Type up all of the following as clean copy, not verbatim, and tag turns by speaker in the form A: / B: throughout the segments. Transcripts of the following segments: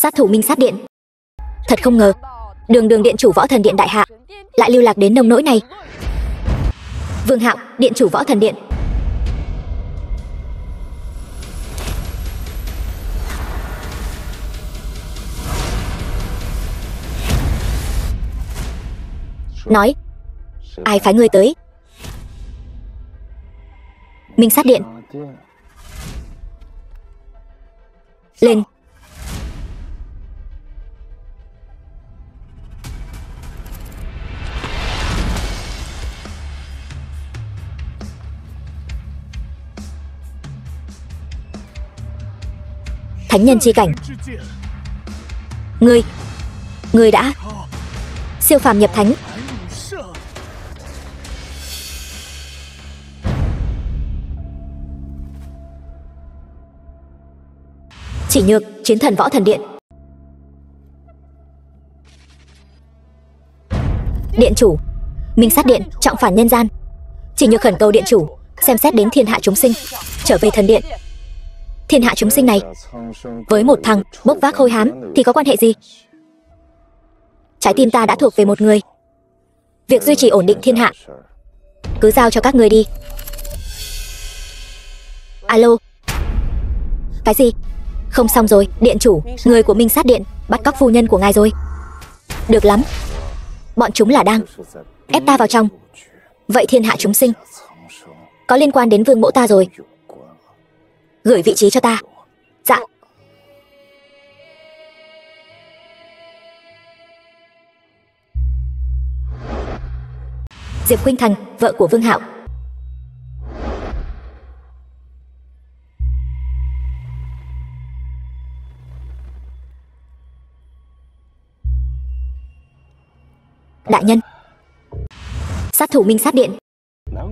A: Sát thủ Minh Sát Điện. Thật không ngờ, đường điện chủ Võ Thần Điện đại hạ lại lưu lạc đến nông nỗi này. Vương Hạo, điện chủ Võ Thần Điện. Nói, ai phái ngươi tới? Minh Sát Điện. Lên. Thánh nhân chi cảnh. Ngươi đã siêu phàm nhập thánh. Chỉ nhược, chiến thần Võ Thần Điện. Điện chủ, Minh Sát Điện trọng phản nhân gian. Chỉ nhược khẩn cầu điện chủ xem xét đến thiên hạ chúng sinh, trở về thần điện. Thiên hạ chúng sinh này với một thằng bốc vác hôi hám thì có quan hệ gì? Trái tim ta đã thuộc về một người. Việc duy trì ổn định thiên hạ cứ giao cho các người đi. Alo. Cái gì? Không xong rồi, điện chủ, người của Minh Sát Điện bắt cóc phu nhân của ngài rồi. Được lắm, bọn chúng là đang ép ta vào trong. Vậy thiên hạ chúng sinh có liên quan đến vương mẫu ta rồi. Gửi vị trí cho ta. Dạ. Diệp Khuynh Thành, vợ của Vương Hạo. Đại nhân, sát thủ Minh Sát Điện.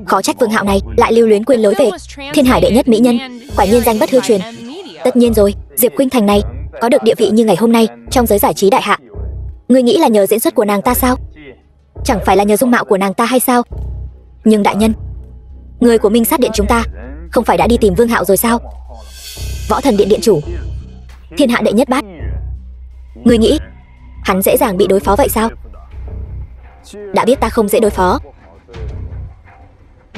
A: Khó trách Vương Hạo này lại lưu luyến quên lối về. Thiên hải đệ nhất mỹ nhân, quả nhiên danh bất hư truyền. Tất nhiên rồi, Diệp Khuynh Thành này có được địa vị như ngày hôm nay trong giới giải trí đại hạ, ngươi nghĩ là nhờ diễn xuất của nàng ta sao? Chẳng phải là nhờ dung mạo của nàng ta hay sao? Nhưng đại nhân, người của Minh Sát Điện chúng ta không phải đã đi tìm Vương Hạo rồi sao? Võ Thần Điện điện chủ, thiên hạ đệ nhất bát, ngươi nghĩ hắn dễ dàng bị đối phó vậy sao? Đã biết ta không dễ đối phó,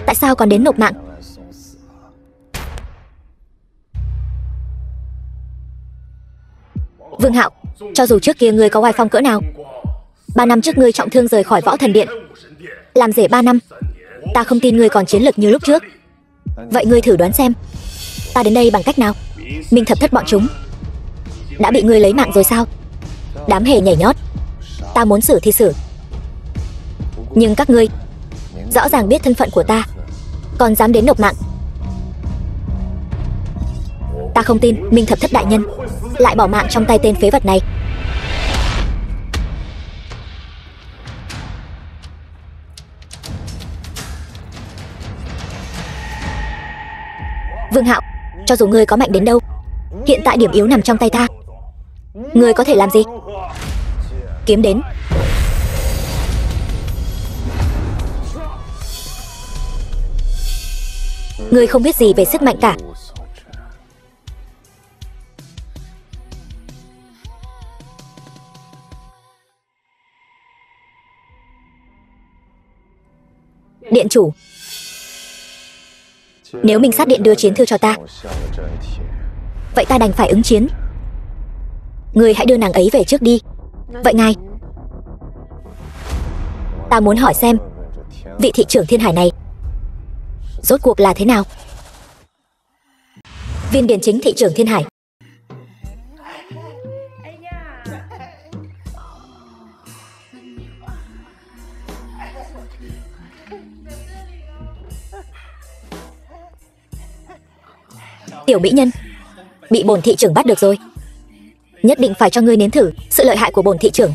A: tại sao còn đến nộp mạng? Vương Hạo, cho dù trước kia ngươi có oai phong cỡ nào, 3 năm trước ngươi trọng thương rời khỏi Võ Thần Điện, làm rể 3 năm, ta không tin ngươi còn chiến lực như lúc trước. Vậy ngươi thử đoán xem, ta đến đây bằng cách nào? Minh Thập Thất bọn chúng đã bị ngươi lấy mạng rồi sao? Đám hề nhảy nhót, ta muốn xử thì xử. Nhưng các ngươi rõ ràng biết thân phận của ta, còn dám đến nộp mạng. Ta không tin Minh Thập Thất đại nhân lại bỏ mạng trong tay tên phế vật này. Vương Hạo, cho dù ngươi có mạnh đến đâu, hiện tại điểm yếu nằm trong tay ta. Ngươi có thể làm gì? Kiếm đến. Ngươi không biết gì về sức mạnh cả. Điện chủ, nếu Minh Sát Điện đưa chiến thư cho ta, vậy ta đành phải ứng chiến. Ngươi hãy đưa nàng ấy về trước đi. Vậy ngài, ta muốn hỏi xem vị thị trưởng Thiên Hải này rốt cuộc là thế nào? Viên Điền Chính thị trưởng Thiên Hải. Tiểu mỹ nhân, bị bổn thị trưởng bắt được rồi. Nhất định phải cho ngươi nếm thử sự lợi hại của bổn thị trưởng.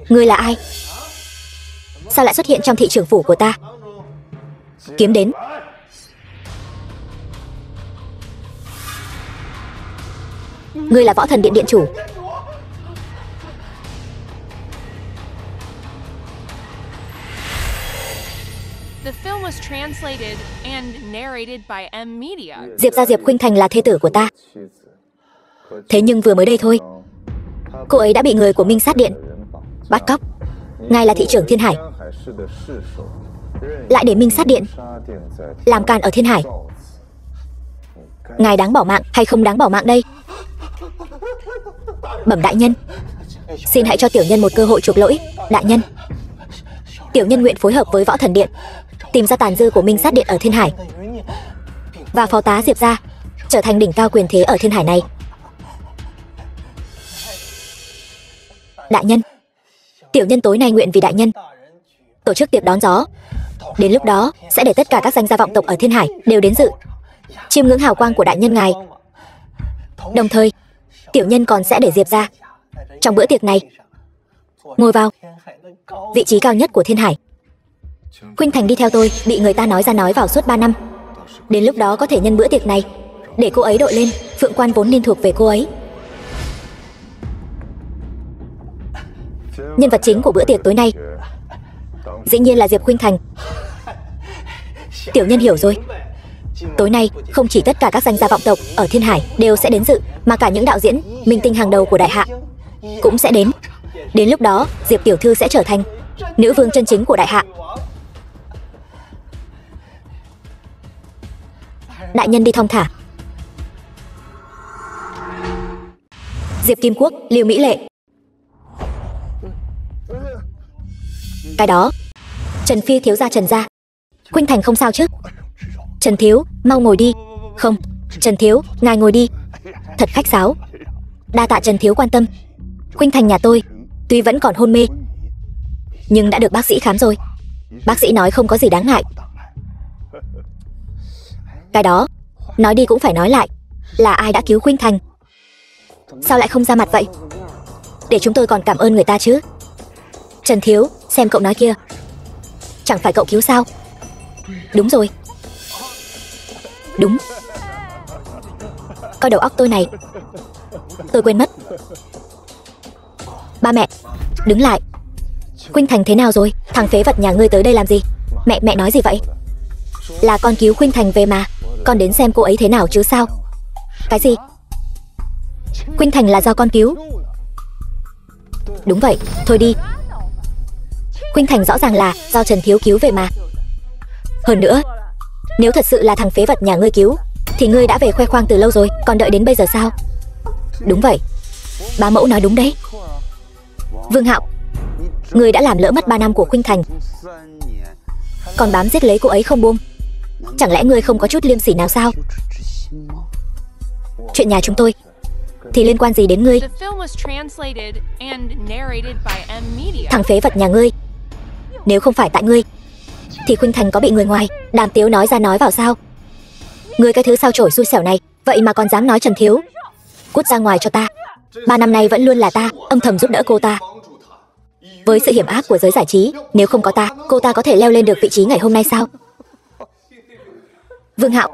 A: Ngươi là ai? Sao lại xuất hiện trong thị trưởng phủ của ta? Kiếm đến. Ngươi là Võ Thần Điện điện chủ. Diệp gia Diệp Khuynh Thành là thê tử của ta. Thế nhưng vừa mới đây thôi, cô ấy đã bị người của Minh Sát Điện bắt cóc. Ngài là thị trưởng Thiên Hải, lại để Minh Sát Điện làm càn ở Thiên Hải. Ngài đáng bỏ mạng hay không đáng bỏ mạng đây? Bẩm đại nhân, xin hãy cho tiểu nhân một cơ hội chuộc lỗi. Đại nhân, tiểu nhân nguyện phối hợp với Võ Thần Điện tìm ra tàn dư của Minh Sát Điện ở Thiên Hải, và phó tá Diệp gia trở thành đỉnh cao quyền thế ở Thiên Hải này. Đại nhân, tiểu nhân tối nay nguyện vì đại nhân tổ chức tiệc đón gió. Đến lúc đó sẽ để tất cả các danh gia vọng tộc ở Thiên Hải đều đến dự, chiêm ngưỡng hào quang của đại nhân ngài. Đồng thời, tiểu nhân còn sẽ để Diệp gia trong bữa tiệc này ngồi vào vị trí cao nhất của Thiên Hải. Khuynh Thành đi theo tôi, bị người ta nói ra nói vào suốt 3 năm. Đến lúc đó có thể nhân bữa tiệc này để cô ấy đội lên phượng quan vốn nên thuộc về cô ấy. Nhân vật chính của bữa tiệc tối nay dĩ nhiên là Diệp Khuynh Thành. Tiểu nhân hiểu rồi. Tối nay không chỉ tất cả các danh gia vọng tộc ở Thiên Hải đều sẽ đến dự, mà cả những đạo diễn minh tinh hàng đầu của đại hạ cũng sẽ đến. Đến lúc đó Diệp tiểu thư sẽ trở thành nữ vương chân chính của đại hạ. Đại nhân đi thong thả. Diệp Kim Quốc, Lưu Mỹ Lệ. Cái đó, Trần Phi thiếu gia Trần gia. Khuynh Thành không sao chứ? Trần thiếu, mau ngồi đi. Không, Trần thiếu, ngài ngồi đi. Thật khách sáo. Đa tạ Trần thiếu quan tâm. Khuynh Thành nhà tôi tuy vẫn còn hôn mê, nhưng đã được bác sĩ khám rồi. Bác sĩ nói không có gì đáng ngại. Cái đó, nói đi cũng phải nói lại. Là ai đã cứu Khuynh Thành? Sao lại không ra mặt vậy? Để chúng tôi còn cảm ơn người ta chứ. Trần thiếu, xem cậu nói kia, chẳng phải cậu cứu sao? Đúng rồi. Đúng. Coi đầu óc tôi này, tôi quên mất. Ba mẹ, đứng lại. Khuynh Thành thế nào rồi? Thằng phế vật nhà ngươi tới đây làm gì? Mẹ nói gì vậy? Là con cứu Khuynh Thành về mà, con đến xem cô ấy thế nào chứ sao? Cái gì? Khuynh Thành là do con cứu? Đúng vậy, thôi đi. Khuynh Thành rõ ràng là do Trần thiếu cứu về mà. Hơn nữa, nếu thật sự là thằng phế vật nhà ngươi cứu thì ngươi đã về khoe khoang từ lâu rồi, còn đợi đến bây giờ sao? Đúng vậy, bá mẫu nói đúng đấy. Vương Hạo, ngươi đã làm lỡ mất 3 năm của Khuynh Thành, còn bám giết lấy cô ấy không buông. Chẳng lẽ ngươi không có chút liêm sỉ nào sao? Chuyện nhà chúng tôi thì liên quan gì đến ngươi? Thằng phế vật nhà ngươi, nếu không phải tại ngươi thì Khuynh Thành có bị người ngoài đàm tiếu nói ra nói vào sao? Ngươi cái thứ sao chổi xui xẻo này, vậy mà còn dám nói Trần thiếu. Cút ra ngoài cho ta. 3 năm nay vẫn luôn là ta âm thầm giúp đỡ cô ta. Với sự hiểm ác của giới giải trí, nếu không có ta, cô ta có thể leo lên được vị trí ngày hôm nay sao? Vương Hạo,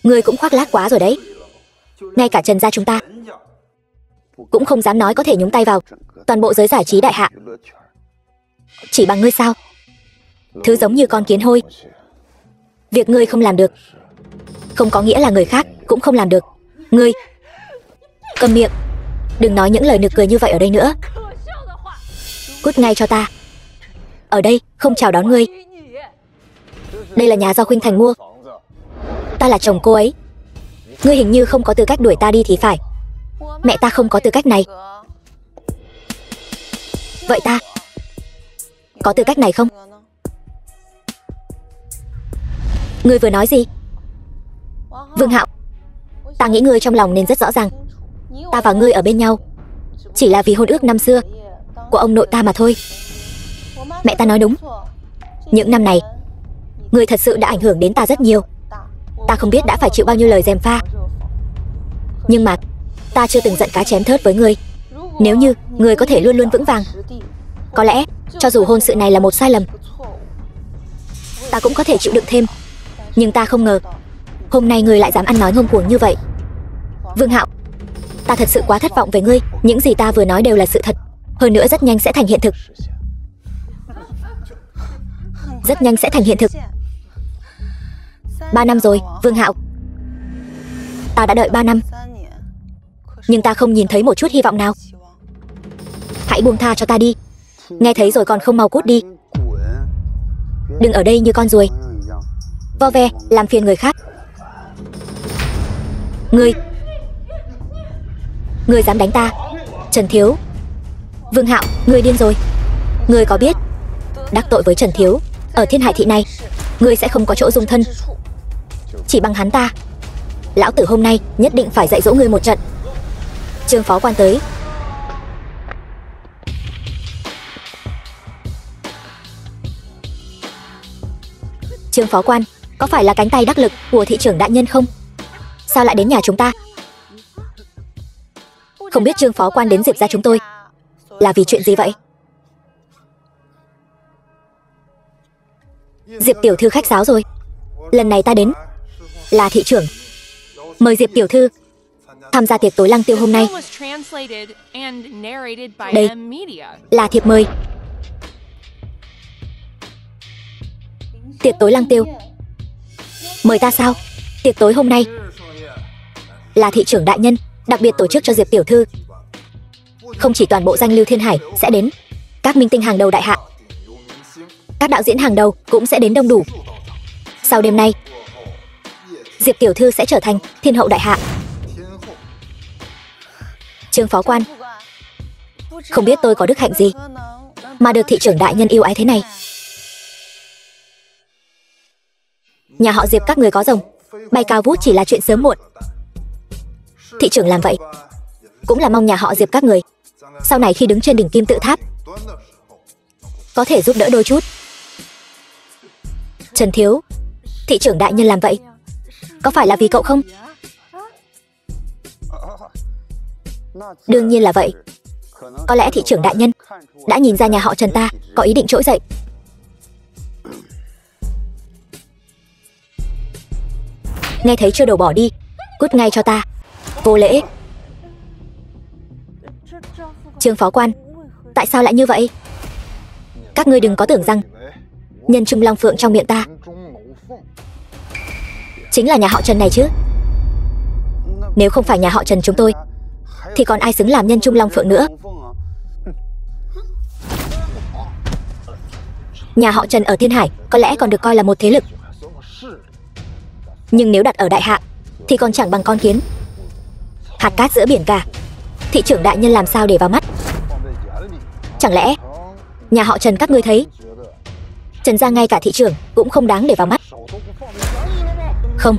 A: ngươi cũng khoác lác quá rồi đấy. Ngay cả Trần gia chúng ta cũng không dám nói có thể nhúng tay vào toàn bộ giới giải trí đại hạ. Chỉ bằng ngươi sao? Thứ giống như con kiến hôi. Việc ngươi không làm được không có nghĩa là người khác cũng không làm được. Ngươi câm miệng, đừng nói những lời nực cười như vậy ở đây nữa. Cút ngay cho ta. Ở đây không chào đón ngươi. Đây là nhà do Khuynh Thành mua. Ta là chồng cô ấy. Ngươi hình như không có tư cách đuổi ta đi thì phải. Mẹ ta không có tư cách này. Vậy ta có tư cách này không? Ngươi vừa nói gì? Vương Hạo, ta nghĩ ngươi trong lòng nên rất rõ ràng. Ta và ngươi ở bên nhau chỉ là vì hôn ước năm xưa của ông nội ta mà thôi. Mẹ ta nói đúng. Những năm này ngươi thật sự đã ảnh hưởng đến ta rất nhiều. Ta không biết đã phải chịu bao nhiêu lời gièm pha, nhưng mà ta chưa từng giận cá chém thớt với ngươi. Nếu như ngươi có thể luôn luôn vững vàng, có lẽ cho dù hôn sự này là một sai lầm, ta cũng có thể chịu đựng thêm. Nhưng ta không ngờ hôm nay ngươi lại dám ăn nói ngông cuồng như vậy. Vương Hạo, ta thật sự quá thất vọng về ngươi. Những gì ta vừa nói đều là sự thật, hơn nữa rất nhanh sẽ thành hiện thực. Rất nhanh sẽ thành hiện thực. 3 năm rồi, Vương Hạo. Ta đã đợi 3 năm, nhưng ta không nhìn thấy một chút hy vọng nào. Hãy buông tha cho ta đi. Nghe thấy rồi còn không mau cút đi. Đừng ở đây như con ruồi vo ve làm phiền người khác. Ngươi dám đánh ta? Trần Thiếu. Vương Hạo, ngươi điên rồi. Ngươi có biết đắc tội với Trần Thiếu ở Thiên Hải thị này, ngươi sẽ không có chỗ dung thân. Chỉ bằng hắn ta, lão tử hôm nay nhất định phải dạy dỗ ngươi một trận. Trương phó quan tới. Trương phó quan, có phải là cánh tay đắc lực của thị trưởng đại nhân không? Sao lại đến nhà chúng ta? Không biết Trương phó quan đến Diệp gia chúng tôi là vì chuyện gì vậy? Diệp tiểu thư khách sáo rồi. Lần này ta đến là thị trưởng mời Diệp tiểu thư tham gia tiệc tối Lăng Tiêu hôm nay. Đây là thiệp mời. Tiệc tối Lăng Tiêu. Mời ta sao? Tiệc tối hôm nay là thị trưởng đại nhân đặc biệt tổ chức cho Diệp tiểu thư. Không chỉ toàn bộ danh lưu Thiên Hải sẽ đến, các minh tinh hàng đầu đại hạ, các đạo diễn hàng đầu cũng sẽ đến đông đủ. Sau đêm nay, Diệp tiểu thư sẽ trở thành thiên hậu đại hạ. Trương phó quan, không biết tôi có đức hạnh gì mà được thị trưởng đại nhân yêu ái thế này. Nhà họ Diệp các người có rồng bay cao vút chỉ là chuyện sớm muộn. Thị trưởng làm vậy cũng là mong nhà họ Diệp các người sau này khi đứng trên đỉnh kim tự tháp có thể giúp đỡ đôi chút. Trần Thiếu, thị trưởng đại nhân làm vậy có phải là vì cậu không? Đương nhiên là vậy. Có lẽ thị trưởng đại nhân đã nhìn ra nhà họ Trần ta có ý định trỗi dậy. Nghe thấy chưa, đầu bỏ đi, cút ngay cho ta. Vô lễ. Trương phó quan, tại sao lại như vậy? Các ngươi đừng có tưởng rằng nhân trung long phượng trong miệng ta chính là nhà họ Trần này chứ. Nếu không phải nhà họ Trần chúng tôi thì còn ai xứng làm nhân trung long phượng nữa. Nhà họ Trần ở Thiên Hải có lẽ còn được coi là một thế lực, nhưng nếu đặt ở đại hạ thì còn chẳng bằng con kiến, hạt cát giữa biển cả. Thị trưởng đại nhân làm sao để vào mắt? Chẳng lẽ nhà họ Trần các ngươi thấy Trần gia ngay cả thị trưởng cũng không đáng để vào mắt? Không.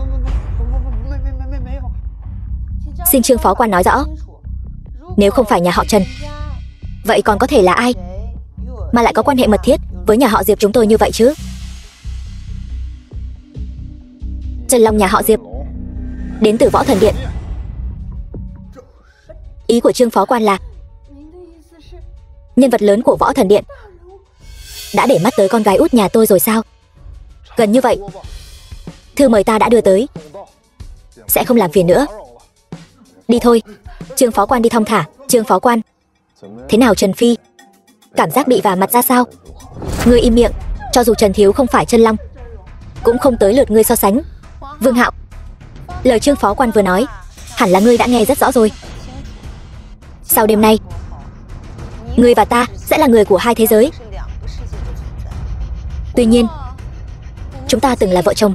A: Xin Trương phó quan nói rõ. Nếu không phải nhà họ Trần, vậy còn có thể là ai mà lại có quan hệ mật thiết với nhà họ Diệp chúng tôi như vậy chứ? Trần Long nhà họ Diệp đến từ Võ Thần Điện. Ý của Trương phó quan là nhân vật lớn của Võ Thần Điện đã để mắt tới con gái út nhà tôi rồi sao? Gần như vậy. Thư mời ta đã đưa tới, sẽ không làm phiền nữa. Đi thôi. Trương phó quan đi thong thả. Trương phó quan, thế nào Trần Phi? Cảm giác bị vả mặt ra sao? Ngươi im miệng. Cho dù Trần Thiếu không phải chân long cũng không tới lượt ngươi so sánh. Vương Hạo, lời Trương phó quan vừa nói hẳn là ngươi đã nghe rất rõ rồi. Sau đêm nay, ngươi và ta sẽ là người của hai thế giới. Tuy nhiên, chúng ta từng là vợ chồng.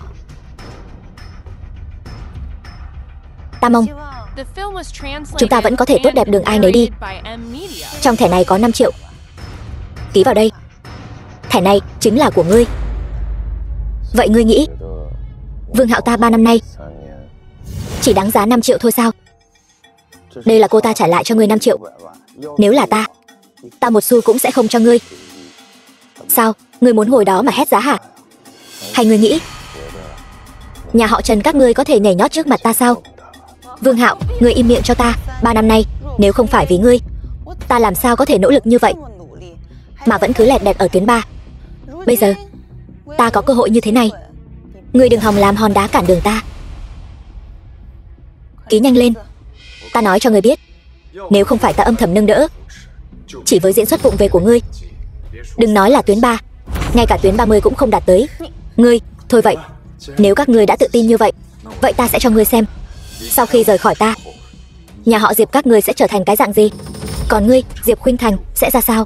A: Ta mong chúng ta vẫn có thể tốt đẹp đường ai nấy đi. Trong thẻ này có 5 triệu. Ký vào đây. Thẻ này chính là của ngươi. Vậy ngươi nghĩ Vương Hạo ta 3 năm nay chỉ đáng giá 5 triệu thôi sao? Đây là cô ta trả lại cho ngươi 5 triệu. Nếu là ta một xu cũng sẽ không cho ngươi. Sao, ngươi muốn ngồi đó mà hét giá hả? Hay ngươi nghĩ nhà họ Trần các ngươi có thể nhảy nhót trước mặt ta sao? Vương Hạo, ngươi im miệng cho ta. 3 năm nay, nếu không phải vì ngươi, ta làm sao có thể nỗ lực như vậy mà vẫn cứ lẹt đẹt ở tuyến 3. Bây giờ ta có cơ hội như thế này, ngươi đừng hòng làm hòn đá cản đường ta. Ký nhanh lên. Ta nói cho ngươi biết, nếu không phải ta âm thầm nâng đỡ, chỉ với diễn xuất vụng về của ngươi, đừng nói là tuyến 3, ngay cả tuyến 30 cũng không đạt tới. Ngươi, thôi vậy, Nếu các ngươi đã tự tin như vậy, vậy ta sẽ cho ngươi xem, sau khi rời khỏi ta, nhà họ Diệp các ngươi sẽ trở thành cái dạng gì. Còn ngươi, Diệp Khuynh Thành, sẽ ra sao?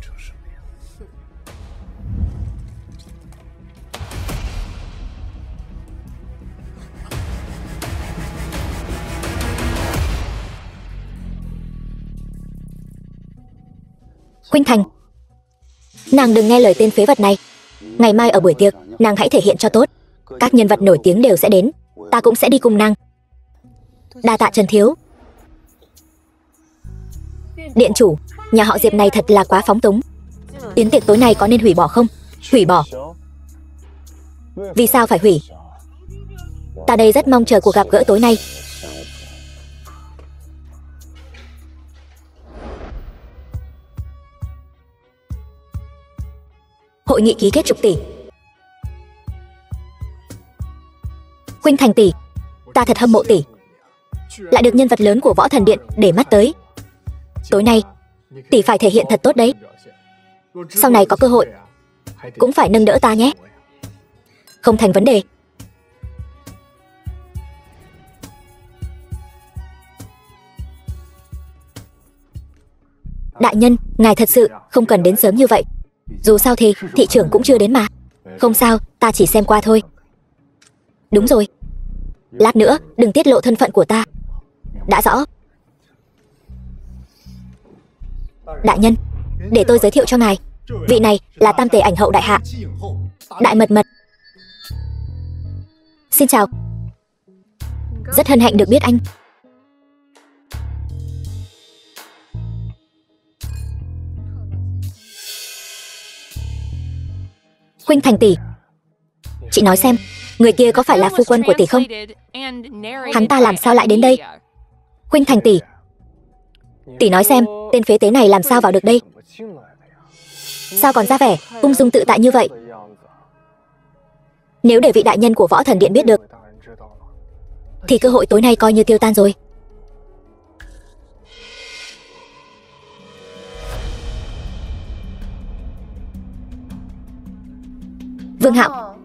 A: Khuynh Thành, nàng đừng nghe lời tên phế vật này. Ngày mai ở buổi tiệc, nàng hãy thể hiện cho tốt. Các nhân vật nổi tiếng đều sẽ đến, ta cũng sẽ đi cùng nàng. Đa tạ Trần thiếu. Điện chủ, nhà họ Diệp này thật là quá phóng túng. Yến tiệc tối nay có nên hủy bỏ không? Hủy bỏ? Vì sao phải hủy? Ta đây rất mong chờ cuộc gặp gỡ tối nay. Hội nghị ký kết chục tỷ. Khuynh Thành tỷ, ta thật hâm mộ tỷ, lại được nhân vật lớn của Võ Thần Điện để mắt tới. Tối nay tỷ phải thể hiện thật tốt đấy. Sau này có cơ hội cũng phải nâng đỡ ta nhé. Không thành vấn đề. Đại nhân, ngài thật sự không cần đến sớm như vậy. Dù sao thì thị trưởng cũng chưa đến mà. Không sao, ta chỉ xem qua thôi. Đúng rồi, lát nữa đừng tiết lộ thân phận của ta. Đã rõ. Đại nhân, để tôi giới thiệu cho ngài, vị này là Tam Tề Ảnh Hậu Đại Hạ, Đại Mật Mật. Xin chào. Rất hân hạnh được biết anh. Khuynh Thành tỷ, chị nói xem, người kia có phải là phu quân của tỷ không? Hắn ta làm sao lại đến đây? Khuynh Thành tỷ, tỷ nói xem, tên phế tế này làm sao vào được đây? Sao còn ra vẻ ung dung tự tại như vậy? Nếu để vị đại nhân của Võ Thần Điện biết được, thì cơ hội tối nay coi như tiêu tan rồi. Vương Hạo,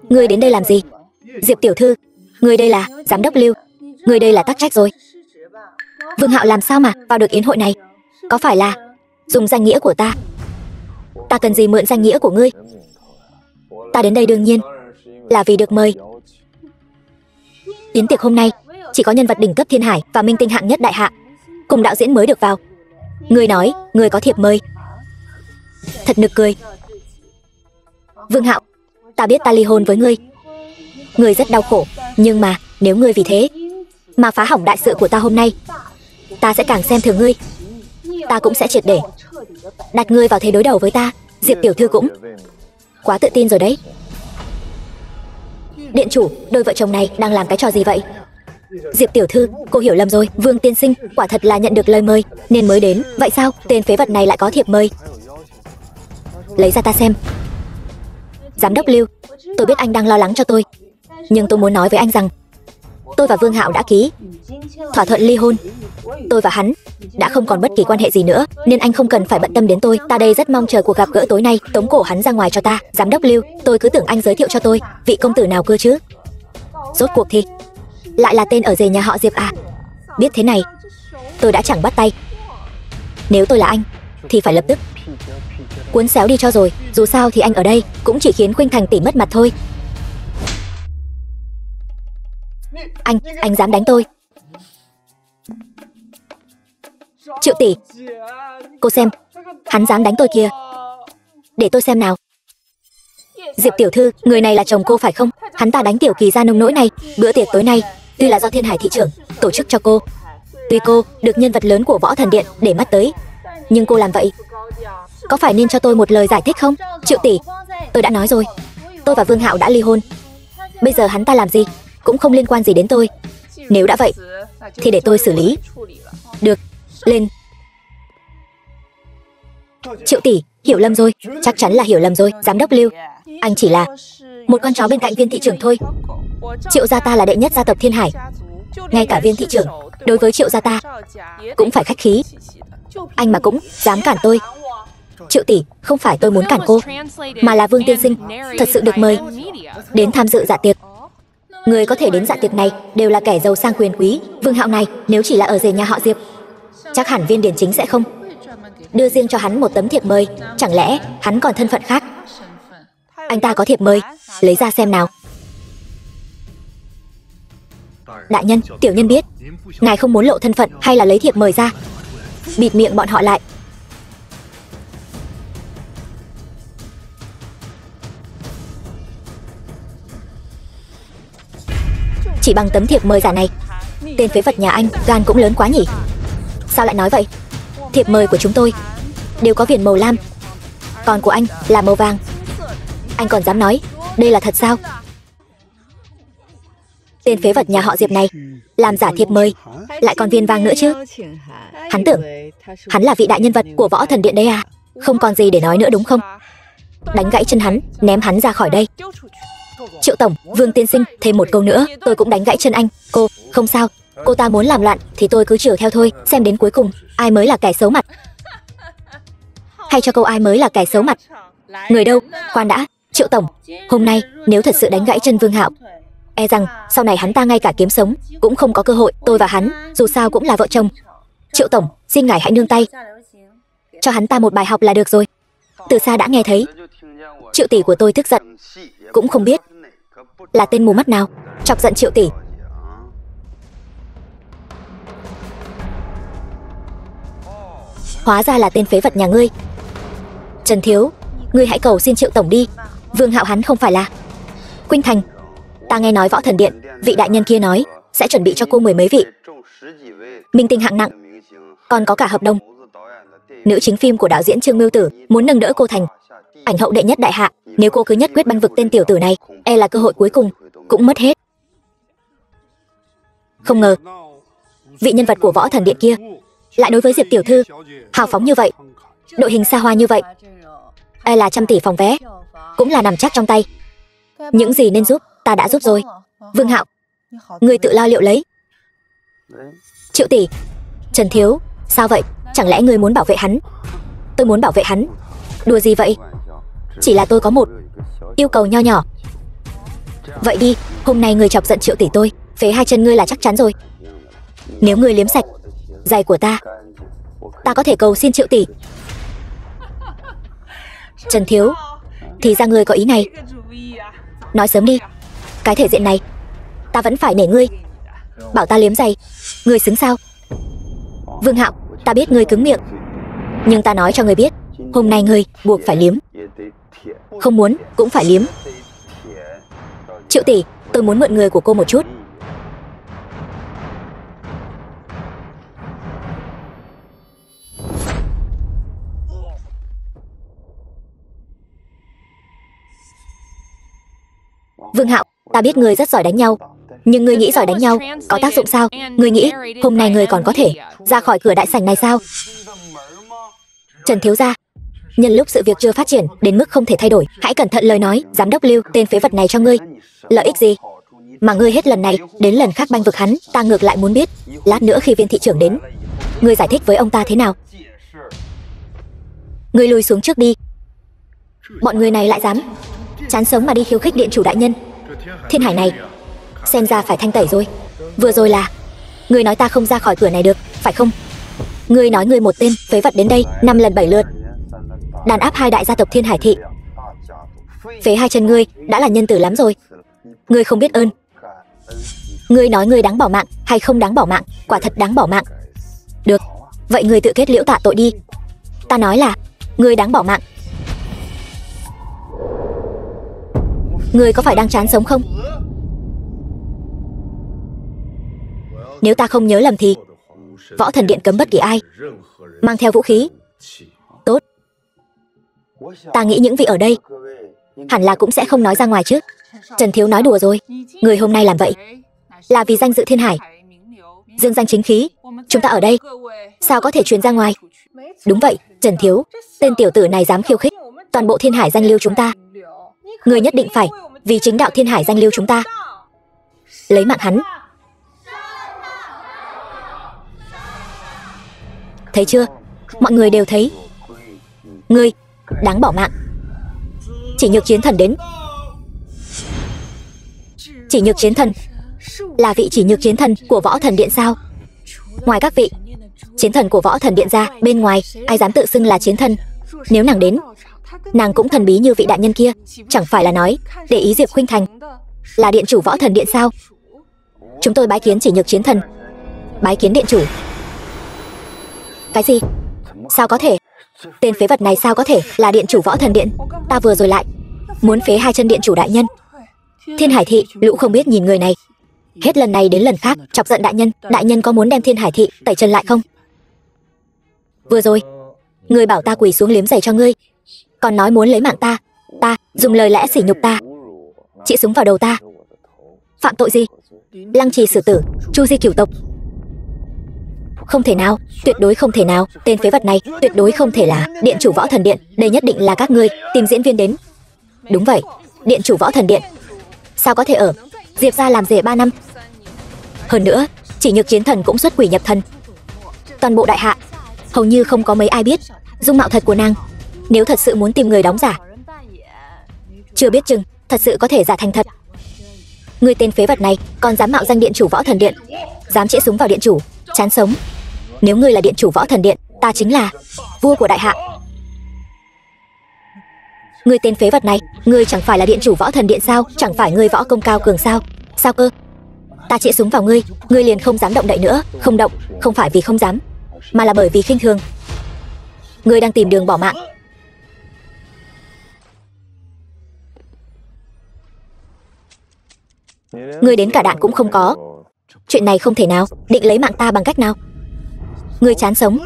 A: ngươi đến đây làm gì? Diệp tiểu thư, ngươi đây là giám đốc Lưu, ngươi đây là tắc trách rồi. Vương Hạo làm sao mà vào được yến hội này? Có phải là dùng danh nghĩa của ta? Ta cần gì mượn danh nghĩa của ngươi? Ta đến đây đương nhiên là vì được mời. Yến tiệc hôm nay chỉ có nhân vật đỉnh cấp thiên hải và minh tinh hạng nhất đại hạ cùng đạo diễn mới được vào. Ngươi nói ngươi có thiệp mời. Thật nực cười. Vương Hạo, ta biết ta ly hôn với ngươi. Ngươi rất đau khổ, nhưng mà nếu ngươi vì thế mà phá hỏng đại sự của ta hôm nay, ta sẽ càng xem thường ngươi. Ta cũng sẽ triệt để đặt ngươi vào thế đối đầu với ta. Diệp tiểu thư cũng quá tự tin rồi đấy. Điện chủ, đôi vợ chồng này đang làm cái trò gì vậy? Diệp tiểu thư, cô hiểu lầm rồi. Vương tiên sinh quả thật là nhận được lời mời nên mới đến. Vậy sao tên phế vật này lại có thiệp mời? Lấy ra ta xem. Giám đốc Lưu, tôi biết anh đang lo lắng cho tôi, nhưng tôi muốn nói với anh rằng tôi và Vương Hạo đã ký thỏa thuận ly hôn. Tôi và hắn đã không còn bất kỳ quan hệ gì nữa, nên anh không cần phải bận tâm đến tôi. Ta đây rất mong chờ cuộc gặp gỡ tối nay. Tống cổ hắn ra ngoài cho ta. Giám đốc Lưu, tôi cứ tưởng anh giới thiệu cho tôi vị công tử nào cơ chứ. Rốt cuộc thì lại là tên ở rể nhà họ Diệp à? Biết thế này, tôi đã chẳng bắt tay. Nếu tôi là anh thì phải lập tức cuốn xéo đi cho rồi. Dù sao thì anh ở đây cũng chỉ khiến Khuynh Thành tỷ mất mặt thôi. Anh dám đánh tôi? Triệu tỷ, cô xem, hắn dám đánh tôi kìa. Để tôi xem nào. Diệp tiểu thư, người này là chồng cô phải không? Hắn ta đánh tiểu kỳ ra nông nỗi này. Bữa tiệc tối nay tuy là do Thiên Hải thị trưởng tổ chức cho cô, tuy cô được nhân vật lớn của Võ Thần Điện để mắt tới, nhưng cô làm vậy có phải nên cho tôi một lời giải thích không? Triệu tỷ, tôi đã nói rồi, tôi và Vương Hạo đã ly hôn. Bây giờ hắn ta làm gì cũng không liên quan gì đến tôi. Nếu đã vậy thì để tôi xử lý. Được, lên. Triệu tỷ, hiểu lầm rồi. Chắc chắn là hiểu lầm rồi. Giám đốc Lưu, anh chỉ là một con chó bên cạnh Viên thị trưởng thôi. Triệu gia ta là đệ nhất gia tộc Thiên Hải, ngay cả Viên thị trưởng đối với Triệu gia ta cũng phải khách khí. Anh mà cũng dám cản tôi. Triệu tỷ, không phải tôi muốn cản cô, mà là Vương tiên sinh thật sự được mời đến tham dự dạ tiệc Người có thể đến dạ tiệc này đều là kẻ giàu sang quyền quý. Vương Hạo này nếu chỉ là ở rể nhà họ Diệp, chắc hẳn Viên Điển Chính sẽ không đưa riêng cho hắn một tấm thiệp mời. Chẳng lẽ hắn còn thân phận khác? Anh ta có thiệp mời, lấy ra xem nào. Đại nhân, tiểu nhân biết ngài không muốn lộ thân phận, hay là lấy thiệp mời ra bịt miệng bọn họ lại. Chỉ bằng tấm thiệp mời giả này, tên phế vật nhà anh gan cũng lớn quá nhỉ? Sao lại nói vậy? Thiệp mời của chúng tôi đều có viền màu lam, còn của anh là màu vàng. Anh còn dám nói đây là thật sao? Tên phế vật nhà họ Diệp này làm giả thiệp mời, lại còn viền vàng nữa chứ. Hắn tưởng hắn là vị đại nhân vật của Võ Thần Điện đấy à? Không còn gì để nói nữa đúng không? Đánh gãy chân hắn, ném hắn ra khỏi đây. Triệu tổng, Vương tiên sinh, thêm một câu nữa, tôi cũng đánh gãy chân anh. Cô, không sao, cô ta muốn làm loạn thì tôi cứ chiều theo thôi, xem đến cuối cùng ai mới là kẻ xấu mặt. Hay cho câu ai mới là kẻ xấu mặt. Người đâu? Khoan đã, Triệu tổng, hôm nay nếu thật sự đánh gãy chân Vương Hạo, e rằng sau này hắn ta ngay cả kiếm sống cũng không có cơ hội. Tôi và hắn dù sao cũng là vợ chồng. Triệu tổng, xin ngài hãy nương tay, cho hắn ta một bài học là được rồi. Từ xa đã nghe thấy Triệu tỷ của tôi tức giận, cũng không biết là tên mù mắt nào chọc giận Triệu tỷ. Hóa ra là tên phế vật nhà ngươi. Trần thiếu, ngươi hãy cầu xin Triệu tổng đi. Vương Hạo hắn không phải là Khuynh Thành. Ta nghe nói Võ Thần Điện vị đại nhân kia nói sẽ chuẩn bị cho cô 10 mấy vị minh tinh hạng nặng, còn có cả hợp đồng. Nữ chính phim của đạo diễn Trương Mưu Tử muốn nâng đỡ cô thành ảnh hậu đệ nhất đại hạ. Nếu cô cứ nhất quyết banh vực tên tiểu tử này, e là cơ hội cuối cùng cũng mất hết. Không ngờ vị nhân vật của Võ Thần Điện kia lại đối với Diệp tiểu thư hào phóng như vậy, đội hình xa hoa như vậy, e là trăm tỷ phòng vé cũng là nằm chắc trong tay. Những gì nên giúp ta đã giúp rồi. Vương Hạo, ngươi tự lo liệu lấy. Triệu tỷ, Trần thiếu, sao vậy? Chẳng lẽ ngươi muốn bảo vệ hắn? Tôi muốn bảo vệ hắn? Đùa gì vậy? Chỉ là tôi có một yêu cầu nho nhỏ. Vậy đi, hôm nay ngươi chọc giận Triệu tỷ tôi, phế hai chân ngươi là chắc chắn rồi. Nếu ngươi liếm sạch giày của ta có thể cầu xin Triệu tỷ. Trần thiếu, thì ra ngươi có ý này. Nói sớm đi, cái thể diện này ta vẫn phải nể ngươi. Bảo ta liếm giày, ngươi xứng sao? Vương Hạo, ta biết ngươi cứng miệng, nhưng ta nói cho ngươi biết, hôm nay ngươi buộc phải liếm. Không muốn cũng phải liếm. Triệu tỷ, tôi muốn mượn người của cô một chút. Vương Hạo, ta biết ngươi rất giỏi đánh nhau, nhưng ngươi nghĩ giỏi đánh nhau có tác dụng sao? Ngươi nghĩ hôm nay ngươi còn có thể ra khỏi cửa đại sảnh này sao? Trần thiếu gia, nhân lúc sự việc chưa phát triển đến mức không thể thay đổi, hãy cẩn thận lời nói giám đốc Lưu tên phế vật này cho ngươi. Lợi ích gì mà ngươi hết lần này đến lần khác banh vực hắn? Ta ngược lại muốn biết, lát nữa khi Viên thị trưởng đến, ngươi giải thích với ông ta thế nào? Ngươi lùi xuống trước đi. Bọn người này lại dám chán sống mà đi khiêu khích điện chủ đại nhân. Thiên Hải này xem ra phải thanh tẩy rồi. Vừa rồi là ngươi nói ta không ra khỏi cửa này được, phải không? Ngươi nói ngươi một tên phế vật đến đây 5 lần 7 lượt đàn áp hai đại gia tộc Thiên Hải thị, phế hai chân ngươi đã là nhân tử lắm rồi. Ngươi không biết ơn. Ngươi nói ngươi đáng bỏ mạng hay không đáng bỏ mạng? Quả thật đáng bỏ mạng. Được, vậy ngươi tự kết liễu tạ tội đi. Ta nói là ngươi đáng bỏ mạng. Ngươi có phải đang chán sống không? Nếu ta không nhớ lầm thì Võ Thần Điện cấm bất kỳ ai mang theo vũ khí. Tốt, ta nghĩ những vị ở đây hẳn là cũng sẽ không nói ra ngoài chứ. Trần thiếu nói đùa rồi. Người hôm nay làm vậy là vì danh dự Thiên Hải, dương danh chính khí. Chúng ta ở đây sao có thể truyền ra ngoài? Đúng vậy, Trần thiếu, tên tiểu tử này dám khiêu khích toàn bộ Thiên Hải danh lưu chúng ta. Người nhất định phải vì chính đạo Thiên Hải danh lưu chúng ta lấy mạng hắn. Thấy chưa? Mọi người đều thấy ngươi đáng bỏ mạng. Chỉ nhược chiến thần đến, Chỉ nhược chiến thần là vị chỉ nhược chiến thần của Võ Thần Điện sao? Ngoài các vị chiến thần của Võ Thần Điện ra, bên ngoài ai dám tự xưng là chiến thần? Nếu nàng đến, nàng cũng thần bí như vị đại nhân kia. Chẳng phải là nói để ý Diệp Khuynh Thành là điện chủ Võ Thần Điện sao? Chúng tôi bái kiến chỉ nhược chiến thần. Bái kiến điện chủ. Cái gì? Sao có thể? Tên phế vật này sao có thể là điện chủ Võ Thần Điện? Ta vừa rồi lại muốn phế hai chân điện chủ đại nhân. Thiên Hải Thị lũ không biết nhìn người này, hết lần này đến lần khác chọc giận đại nhân. Đại nhân có muốn đem Thiên Hải Thị tẩy trần lại không? Vừa rồi ngươi bảo ta quỳ xuống liếm giày cho ngươi, còn nói muốn lấy mạng ta. Ta dùng lời lẽ sỉ nhục ta, chĩa súng vào đầu ta. Phạm tội gì? Lăng trì xử tử, chu di cửu tộc. Không thể nào, tuyệt đối không thể nào. Tên phế vật này tuyệt đối không thể là điện chủ Võ Thần Điện. Đây nhất định là các ngươi tìm diễn viên đến. Đúng vậy, điện chủ Võ Thần Điện. Sao có thể ở Diệp gia làm rể 3 năm? Hơn nữa, chỉ nhược chiến thần cũng xuất quỷ nhập thần. Toàn bộ đại hạ hầu như không có mấy ai biết dung mạo thật của nàng. Nếu thật sự muốn tìm người đóng giả, chưa biết chừng thật sự có thể giả thành thật. Ngươi tên phế vật này còn dám mạo danh điện chủ Võ Thần Điện, dám chĩa súng vào điện chủ, chán sống. Nếu ngươi là điện chủ Võ Thần Điện, ta chính là vua của đại hạ. Ngươi tên phế vật này, ngươi chẳng phải là điện chủ Võ Thần Điện sao? Chẳng phải ngươi võ công cao cường sao? Sao cơ? Ta chĩa súng vào ngươi, ngươi liền không dám động đậy nữa. Không động, không phải vì không dám, mà là bởi vì khinh thường. Ngươi đang tìm đường bỏ mạng. Ngươi đến cả đạn cũng không có. Chuyện này không thể nào. Định lấy mạng ta bằng cách nào? Ngươi chán sống.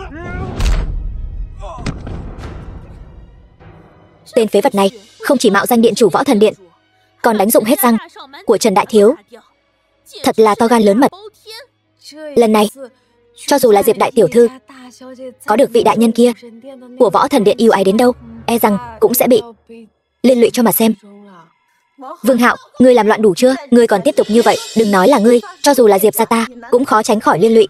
A: Tên phế vật này không chỉ mạo danh điện chủ Võ Thần Điện, còn đánh dụng hết răng của Trần Đại Thiếu. Thật là to gan lớn mật. Lần này cho dù là Diệp đại tiểu thư có được vị đại nhân kia của Võ Thần Điện yêu ái đến đâu, e rằng cũng sẽ bị liên lụy cho mà xem. Vương Hạo, ngươi làm loạn đủ chưa? Ngươi còn tiếp tục như vậy, đừng nói là ngươi, cho dù là Diệp gia ta cũng khó tránh khỏi liên lụy.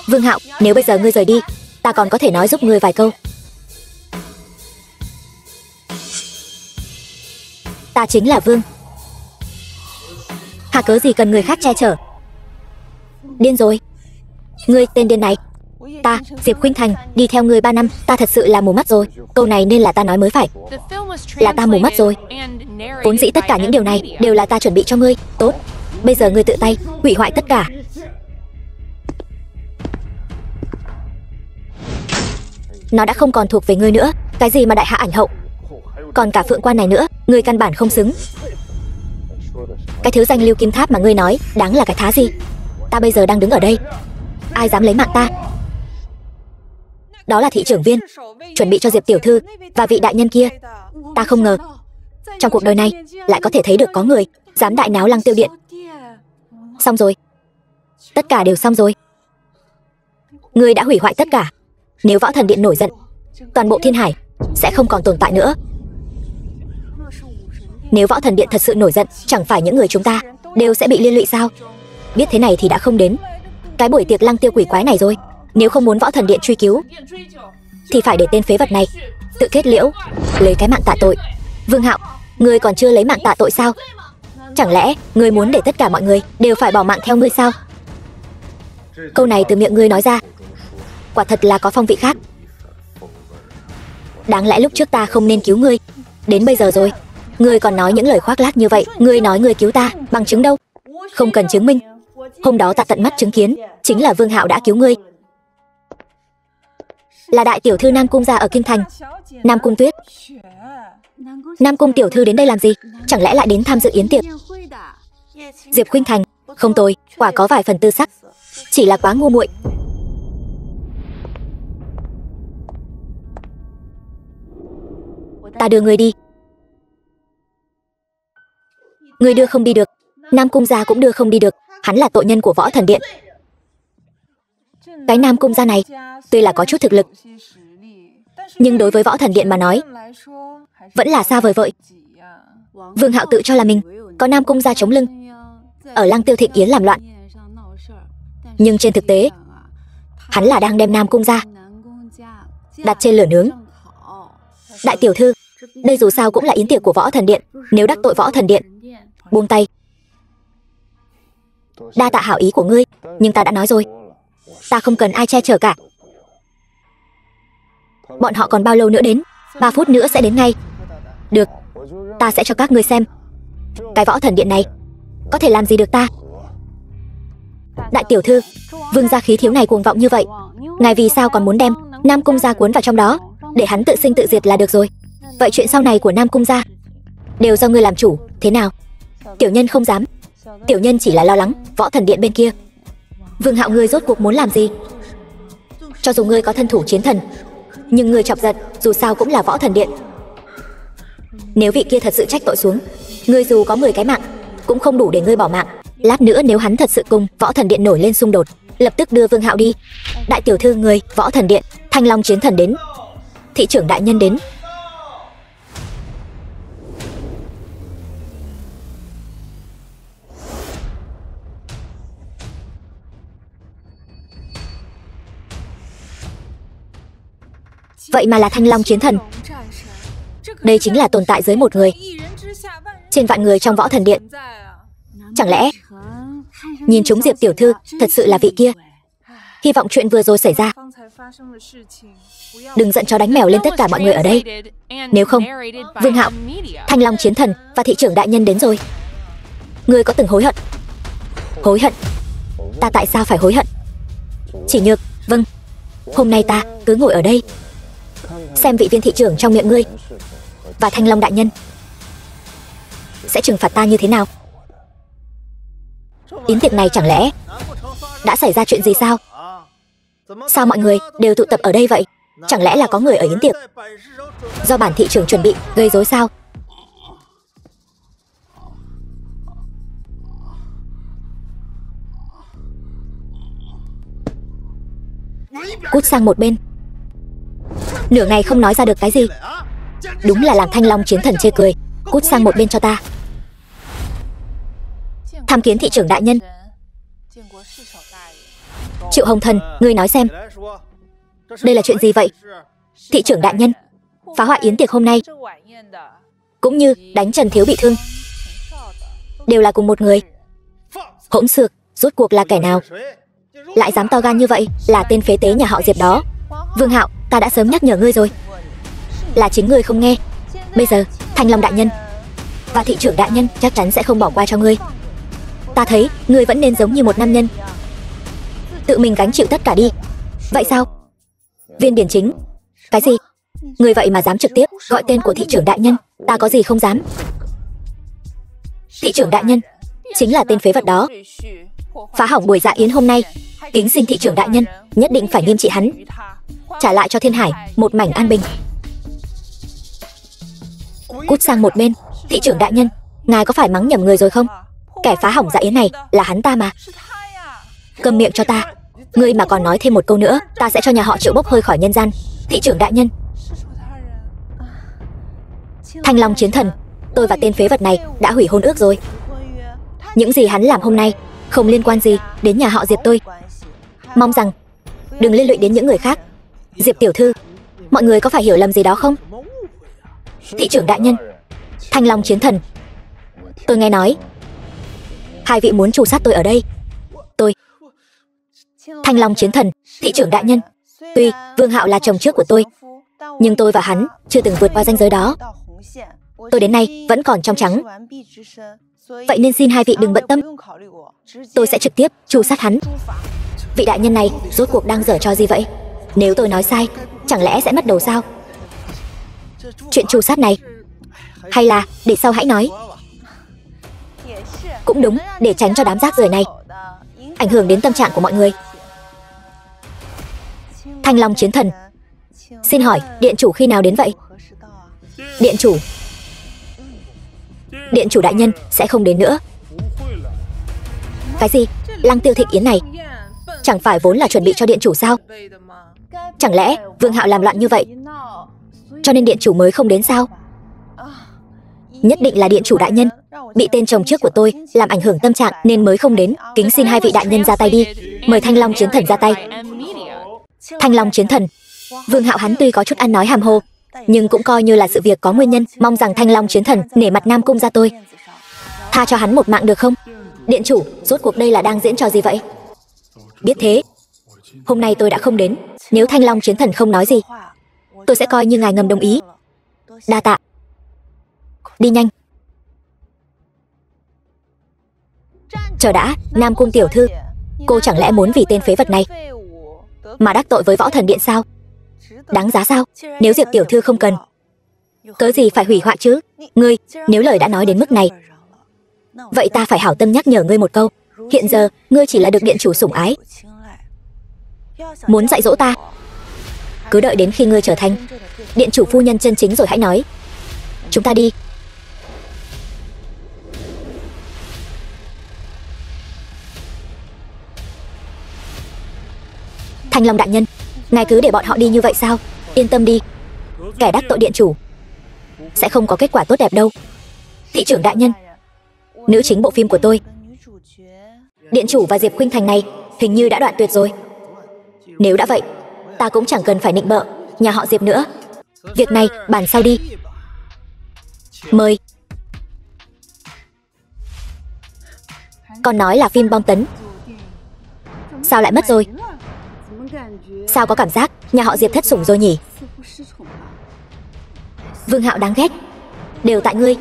A: Vương Hạo, nếu bây giờ ngươi rời đi, ta còn có thể nói giúp ngươi vài câu. Ta chính là Vương, hà cớ gì cần người khác che chở? Điên rồi. Ngươi tên điên này. Ta, Diệp Khuynh Thành, đi theo ngươi 3 năm, ta thật sự là mù mắt rồi. Câu này nên là ta nói mới phải. Là ta mù mắt rồi. Vốn dĩ tất cả những điều này đều là ta chuẩn bị cho ngươi. Tốt, bây giờ ngươi tự tay hủy hoại tất cả. Nó đã không còn thuộc về ngươi nữa. Cái gì mà đại hạ ảnh hậu, còn cả Phượng Quan này nữa, ngươi căn bản không xứng. Cái thứ danh Lưu Kim Tháp mà ngươi nói đáng là cái thá gì? Ta bây giờ đang đứng ở đây, ai dám lấy mạng ta? Đó là thị trưởng Viên, chuẩn bị cho Diệp tiểu thư và vị đại nhân kia. Ta không ngờ trong cuộc đời này lại có thể thấy được có người dám đại náo Lăng Tiêu Điện. Xong rồi, tất cả đều xong rồi. Ngươi đã hủy hoại tất cả. Nếu Võ Thần Điện nổi giận, toàn bộ Thiên Hải sẽ không còn tồn tại nữa. Nếu Võ Thần Điện thật sự nổi giận, chẳng phải những người chúng ta đều sẽ bị liên lụy sao? Biết thế này thì đã không đến cái buổi tiệc Lăng Tiêu quỷ quái này rồi. Nếu không muốn Võ Thần Điện truy cứu, thì phải để tên phế vật này tự kết liễu, lấy cái mạng tạ tội. Vương Hạo, ngươi còn chưa lấy mạng tạ tội sao? Chẳng lẽ ngươi muốn để tất cả mọi người đều phải bỏ mạng theo ngươi sao? Câu này từ miệng ngươi nói ra, quả thật là có phong vị khác. Đáng lẽ lúc trước ta không nên cứu ngươi. Đến bây giờ rồi, ngươi còn nói những lời khoác lác như vậy. Ngươi nói ngươi cứu ta, bằng chứng đâu? Không cần chứng minh. Hôm đó ta tận mắt chứng kiến, chính là Vương Hạo đã cứu ngươi. Là đại tiểu thư Nam Cung gia ở Kinh Thành, Nam Cung Tuyết. Nam Cung tiểu thư đến đây làm gì? Chẳng lẽ lại đến tham dự yến tiệc? Diệp Khuynh Thành, không tồi, quả có vài phần tư sắc, chỉ là quá ngu muội. Ta đưa người đi. Người đưa không đi được, Nam Cung gia cũng đưa không đi được. Hắn là tội nhân của Võ Thần Điện. Cái Nam Cung gia này tuy là có chút thực lực, nhưng đối với Võ Thần Điện mà nói vẫn là xa vời vợi. Vương Hạo tự cho là mình có Nam Cung gia chống lưng, ở Lăng Tiêu Thịnh Yến làm loạn, nhưng trên thực tế hắn là đang đem Nam Cung gia đặt trên lửa nướng. Đại tiểu thư, Đây dù sao cũng là yến tiệc của Võ Thần Điện, nếu đắc tội Võ Thần Điện, buông tay. Đa tạ hảo ý của ngươi, nhưng ta đã nói rồi, ta không cần ai che chở cả. Bọn họ còn bao lâu nữa đến? 3 phút nữa sẽ đến ngay. Được, ta sẽ cho các ngươi xem cái Võ Thần Điện này có thể làm gì được ta. Đại tiểu thư, vương gia khí thiếu này cuồng vọng như vậy, ngài vì sao còn muốn đem Nam Cung gia cuốn vào trong đó, để hắn tự sinh tự diệt là được rồi. Vậy chuyện sau này của Nam Cung gia đều do ngươi làm chủ, thế nào? Tiểu nhân không dám. Tiểu nhân chỉ là lo lắng Võ Thần Điện bên kia. Vương Hạo, ngươi rốt cuộc muốn làm gì? Cho dù ngươi có thân thủ chiến thần, nhưng ngươi chọc giận dù sao cũng là Võ Thần Điện. Nếu vị kia thật sự trách tội xuống, ngươi dù có 10 cái mạng cũng không đủ để ngươi bỏ mạng. Lát nữa nếu hắn thật sự cùng Võ Thần Điện nổi lên xung đột, lập tức đưa Vương Hạo đi. Đại tiểu thư, người Võ Thần Điện, Thanh Long chiến thần đến, thị trưởng đại nhân đến. Vậy mà là Thanh Long chiến thần. Đây chính là tồn tại dưới một người trên vạn người trong Võ Thần Điện. Chẳng lẽ nhìn chúng Diệp tiểu thư thật sự là vị kia? Hy vọng chuyện vừa rồi xảy ra đừng giận chó đánh mèo lên tất cả mọi người ở đây. Nếu không, Vương Hạo, Thanh Long chiến thần và thị trưởng đại nhân đến rồi. Ngươi có từng hối hận? Hối hận? Ta tại sao phải hối hận? Chỉ nhược, vâng, hôm nay ta cứ ngồi ở đây xem vị viên thị trưởng trong miệng ngươi và Thanh Long đại nhân sẽ trừng phạt ta như thế nào. Yến tiệc này chẳng lẽ đã xảy ra chuyện gì sao? Sao mọi người đều tụ tập ở đây vậy? Chẳng lẽ là có người ở yến tiệc do bản thị trưởng chuẩn bị gây rối sao? Cút sang một bên. Nửa ngày không nói ra được cái gì. Đúng là làm Thanh Long chiến thần chê cười. Cút sang một bên cho ta. Tham kiến thị trưởng đại nhân. Triệu Hồng Thần, ngươi nói xem, đây là chuyện gì vậy? Thị trưởng đại nhân, phá hoại yến tiệc hôm nay cũng như đánh Trần Thiếu bị thương đều là cùng một người. Hỗn xược, rốt cuộc là kẻ nào lại dám to gan như vậy? Là tên phế tế nhà họ Diệp đó. Vương Hạo, ta đã sớm nhắc nhở ngươi rồi, là chính ngươi không nghe. Bây giờ Thanh Long đại nhân và thị trưởng đại nhân chắc chắn sẽ không bỏ qua cho ngươi. Ta thấy ngươi vẫn nên giống như một nam nhân, tự mình gánh chịu tất cả đi. Vậy sao? Viên Điển Chính, cái gì? Ngươi vậy mà dám trực tiếp gọi tên của thị trưởng đại nhân? Ta có gì không dám. Thị trưởng đại nhân chính là tên phế vật đó, phá hỏng buổi dạ yến hôm nay. Kính xin thị trưởng đại nhân nhất định phải nghiêm trị hắn, trả lại cho Thiên Hải một mảnh an bình. Cút sang một bên. Thị trưởng đại nhân, ngài có phải mắng nhầm người rồi không? Kẻ phá hỏng dạ yến này là hắn ta mà. Câm miệng cho ta. Ngươi mà còn nói thêm một câu nữa, ta sẽ cho nhà họ Triệu bốc hơi khỏi nhân gian. Thị trưởng đại nhân. Thanh Long chiến thần, tôi và tên phế vật này đã hủy hôn ước rồi. Những gì hắn làm hôm nay không liên quan gì đến nhà họ Diệp tôi. Mong rằng đừng liên lụy đến những người khác. Diệp tiểu thư, mọi người có phải hiểu lầm gì đó không? Thị trưởng đại nhân, Thanh Long chiến thần, tôi nghe nói hai vị muốn tru sát tôi ở đây. Tôi Thanh Long chiến thần, thị trưởng đại nhân, tuy Vương Hạo là chồng trước của tôi, nhưng tôi và hắn chưa từng vượt qua ranh giới đó. Tôi đến nay vẫn còn trong trắng. Vậy nên xin hai vị đừng bận tâm, tôi sẽ trực tiếp tru sát hắn. Vị đại nhân này rốt cuộc đang giở trò gì vậy? Nếu tôi nói sai, chẳng lẽ sẽ mất đầu sao? Chuyện tru sát này hay là để sau hãy nói. Cũng đúng, để tránh cho đám rác rưởi này ảnh hưởng đến tâm trạng của mọi người. Thanh Long chiến thần, xin hỏi điện chủ khi nào đến vậy? Điện chủ đại nhân sẽ không đến nữa. Cái gì? Lăng Tiêu Thịnh yến này chẳng phải vốn là chuẩn bị cho điện chủ sao? Chẳng lẽ Vương Hạo làm loạn như vậy cho nên điện chủ mới không đến sao? Nhất định là điện chủ đại nhân bị tên chồng trước của tôi làm ảnh hưởng tâm trạng nên mới không đến. Kính xin hai vị đại nhân ra tay đi. Mời Thanh Long chiến thần ra tay. Thanh Long chiến thần, Vương Hạo hắn tuy có chút ăn nói hàm hồ, Nhưng cũng coi như là sự việc có nguyên nhân. Mong rằng Thanh Long chiến thần nể mặt Nam Cung gia tôi, tha cho hắn một mạng được không? Điện chủ, rốt cuộc đây là đang diễn trò gì vậy? Biết thế, hôm nay tôi đã không đến. Nếu Thanh Long chiến thần không nói gì, tôi sẽ coi như ngài ngầm đồng ý. Đa tạ. Đi nhanh. Chờ đã, Nam Cung tiểu thư, cô chẳng lẽ muốn vì tên phế vật này mà đắc tội với Võ Thần Điện sao? Đáng giá sao? Nếu Diệp tiểu thư không cần, cớ gì phải hủy hoại chứ? Ngươi, nếu lời đã nói đến mức này, vậy ta phải hảo tâm nhắc nhở ngươi một câu. Hiện giờ, ngươi chỉ là được điện chủ sủng ái. Muốn dạy dỗ ta, cứ đợi đến khi ngươi trở thành điện chủ phu nhân chân chính rồi hãy nói. Chúng ta đi. Thanh Long đại nhân, ngài cứ để bọn họ đi như vậy sao? Yên tâm đi, kẻ đắc tội điện chủ sẽ không có kết quả tốt đẹp đâu. Thị trưởng đại nhân, nữ chính bộ phim của tôi, điện chủ và Diệp Khuynh Thành này hình như đã đoạn tuyệt rồi. Nếu đã vậy, ta cũng chẳng cần phải nịnh bợ nhà họ Diệp nữa. Việc này bàn sau đi. Mời. Còn nói là phim bom tấn, sao lại mất rồi? Sao có cảm giác nhà họ Diệp thất sủng rồi nhỉ? Vương Hạo đáng ghét, đều tại ngươi.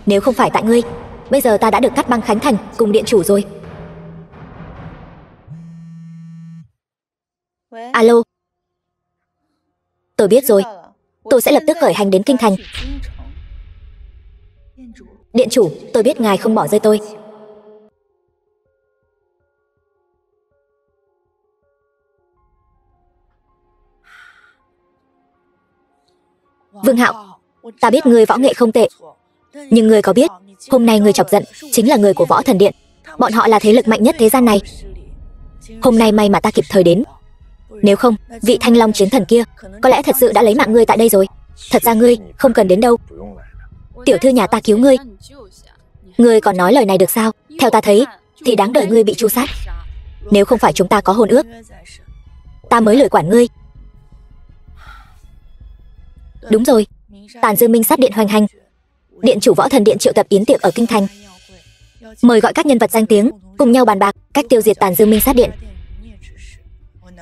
A: Nếu không phải tại ngươi, bây giờ ta đã được cắt băng khánh thành cùng điện chủ rồi. Alo. Tôi biết rồi, tôi sẽ lập tức khởi hành đến kinh thành. Điện chủ, tôi biết ngài không bỏ rơi tôi. Vương Hạo, ta biết ngươi võ nghệ không tệ, nhưng ngươi có biết hôm nay ngươi chọc giận chính là người của Võ Thần Điện. Bọn họ là thế lực mạnh nhất thế gian này. Hôm nay may mà ta kịp thời đến, nếu không vị Thanh Long chiến thần kia có lẽ thật sự đã lấy mạng ngươi tại đây rồi. Thật ra ngươi không cần đến đâu, tiểu thư nhà ta cứu ngươi. Ngươi còn nói lời này được sao? Theo ta thấy thì đáng đợi ngươi bị tru sát. Nếu không phải chúng ta có hôn ước, ta mới lười quản ngươi. Đúng rồi, Tàn Dư Minh Sát Điện hoành hành. Điện chủ Võ Thần Điện triệu tập yến tiệc ở kinh thành, mời gọi các nhân vật danh tiếng cùng nhau bàn bạc cách tiêu diệt Tàn Dư Minh Sát Điện.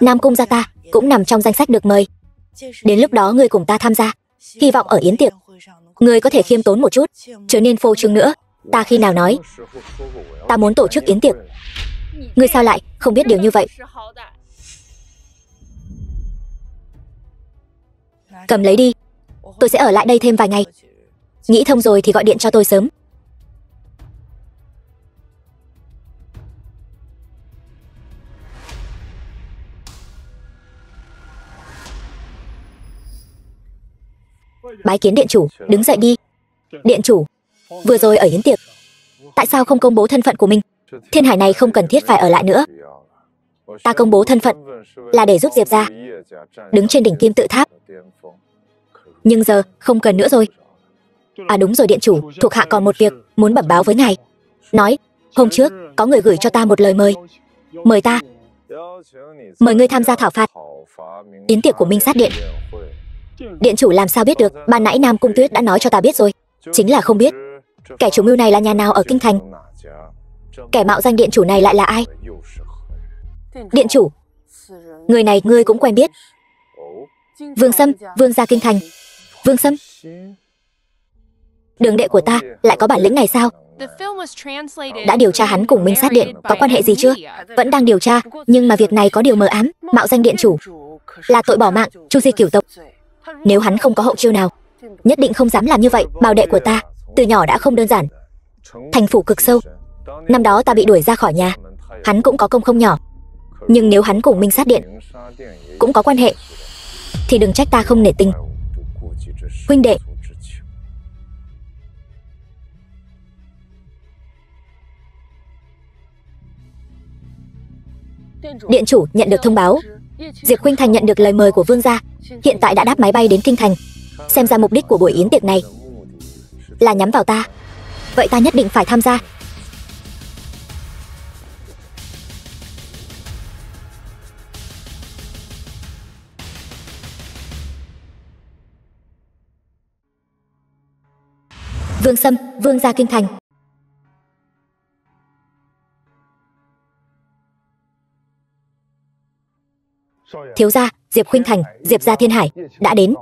A: Nam Cung gia ta cũng nằm trong danh sách được mời. Đến lúc đó ngươi cùng ta tham gia, hy vọng ở yến tiệc ngươi có thể khiêm tốn một chút, trở nên phô trương nữa. Ta khi nào nói ta muốn tổ chức yến tiệc, ngươi sao lại không biết điều như vậy? Cầm lấy đi, tôi sẽ ở lại đây thêm vài ngày. Nghĩ thông rồi thì gọi điện cho tôi sớm. Bái kiến điện chủ. Đứng dậy đi. Điện chủ, vừa rồi ở yến tiệc, tại sao không công bố thân phận của mình? Thiên Hải này không cần thiết phải ở lại nữa. Ta công bố thân phận là để giúp Diệp gia đứng trên đỉnh kim tự tháp, nhưng giờ không cần nữa rồi. À đúng rồi điện chủ, thuộc hạ còn một việc muốn bẩm báo với ngài. Nói, hôm trước có người gửi cho ta một lời mời. Mời ta, mời ngươi tham gia thảo phạt yến tiệc của Minh Sát Điện. Điện chủ làm sao biết được? Ban nãy Nam Cung Tuyết đã nói cho ta biết rồi. Chính là không biết kẻ chủ mưu này là nhà nào ở kinh thành. Kẻ mạo danh điện chủ này lại là ai? Điện chủ, người này ngươi cũng quen biết. Vương Sâm, vương gia kinh thành. Vương Sâm, đường đệ của ta lại có bản lĩnh này sao? Đã điều tra hắn cùng Minh Sát Điện có quan hệ gì chưa? Vẫn đang điều tra, nhưng mà việc này có điều mờ ám. Mạo danh điện chủ là tội bỏ mạng, chu di cửu tộc. Nếu hắn không có hậu chiêu nào, nhất định không dám làm như vậy. Bảo đệ của ta từ nhỏ đã không đơn giản, thành phủ cực sâu. Năm đó ta bị đuổi ra khỏi nhà, hắn cũng có công không nhỏ. Nhưng nếu hắn cùng Minh Sát Điện cũng có quan hệ thì đừng trách ta không nể tình. Huynh đệ, điện chủ nhận được thông báo Diệp Khuynh Thành nhận được lời mời của vương gia, hiện tại đã đáp máy bay đến kinh thành. Xem ra mục đích của buổi yến tiệc này là nhắm vào ta. Vậy ta nhất định phải tham gia. Vương Sâm, vương gia kinh thành. Thiếu gia, Diệp Khuynh Thành, Diệp gia Thiên Hải đã đến.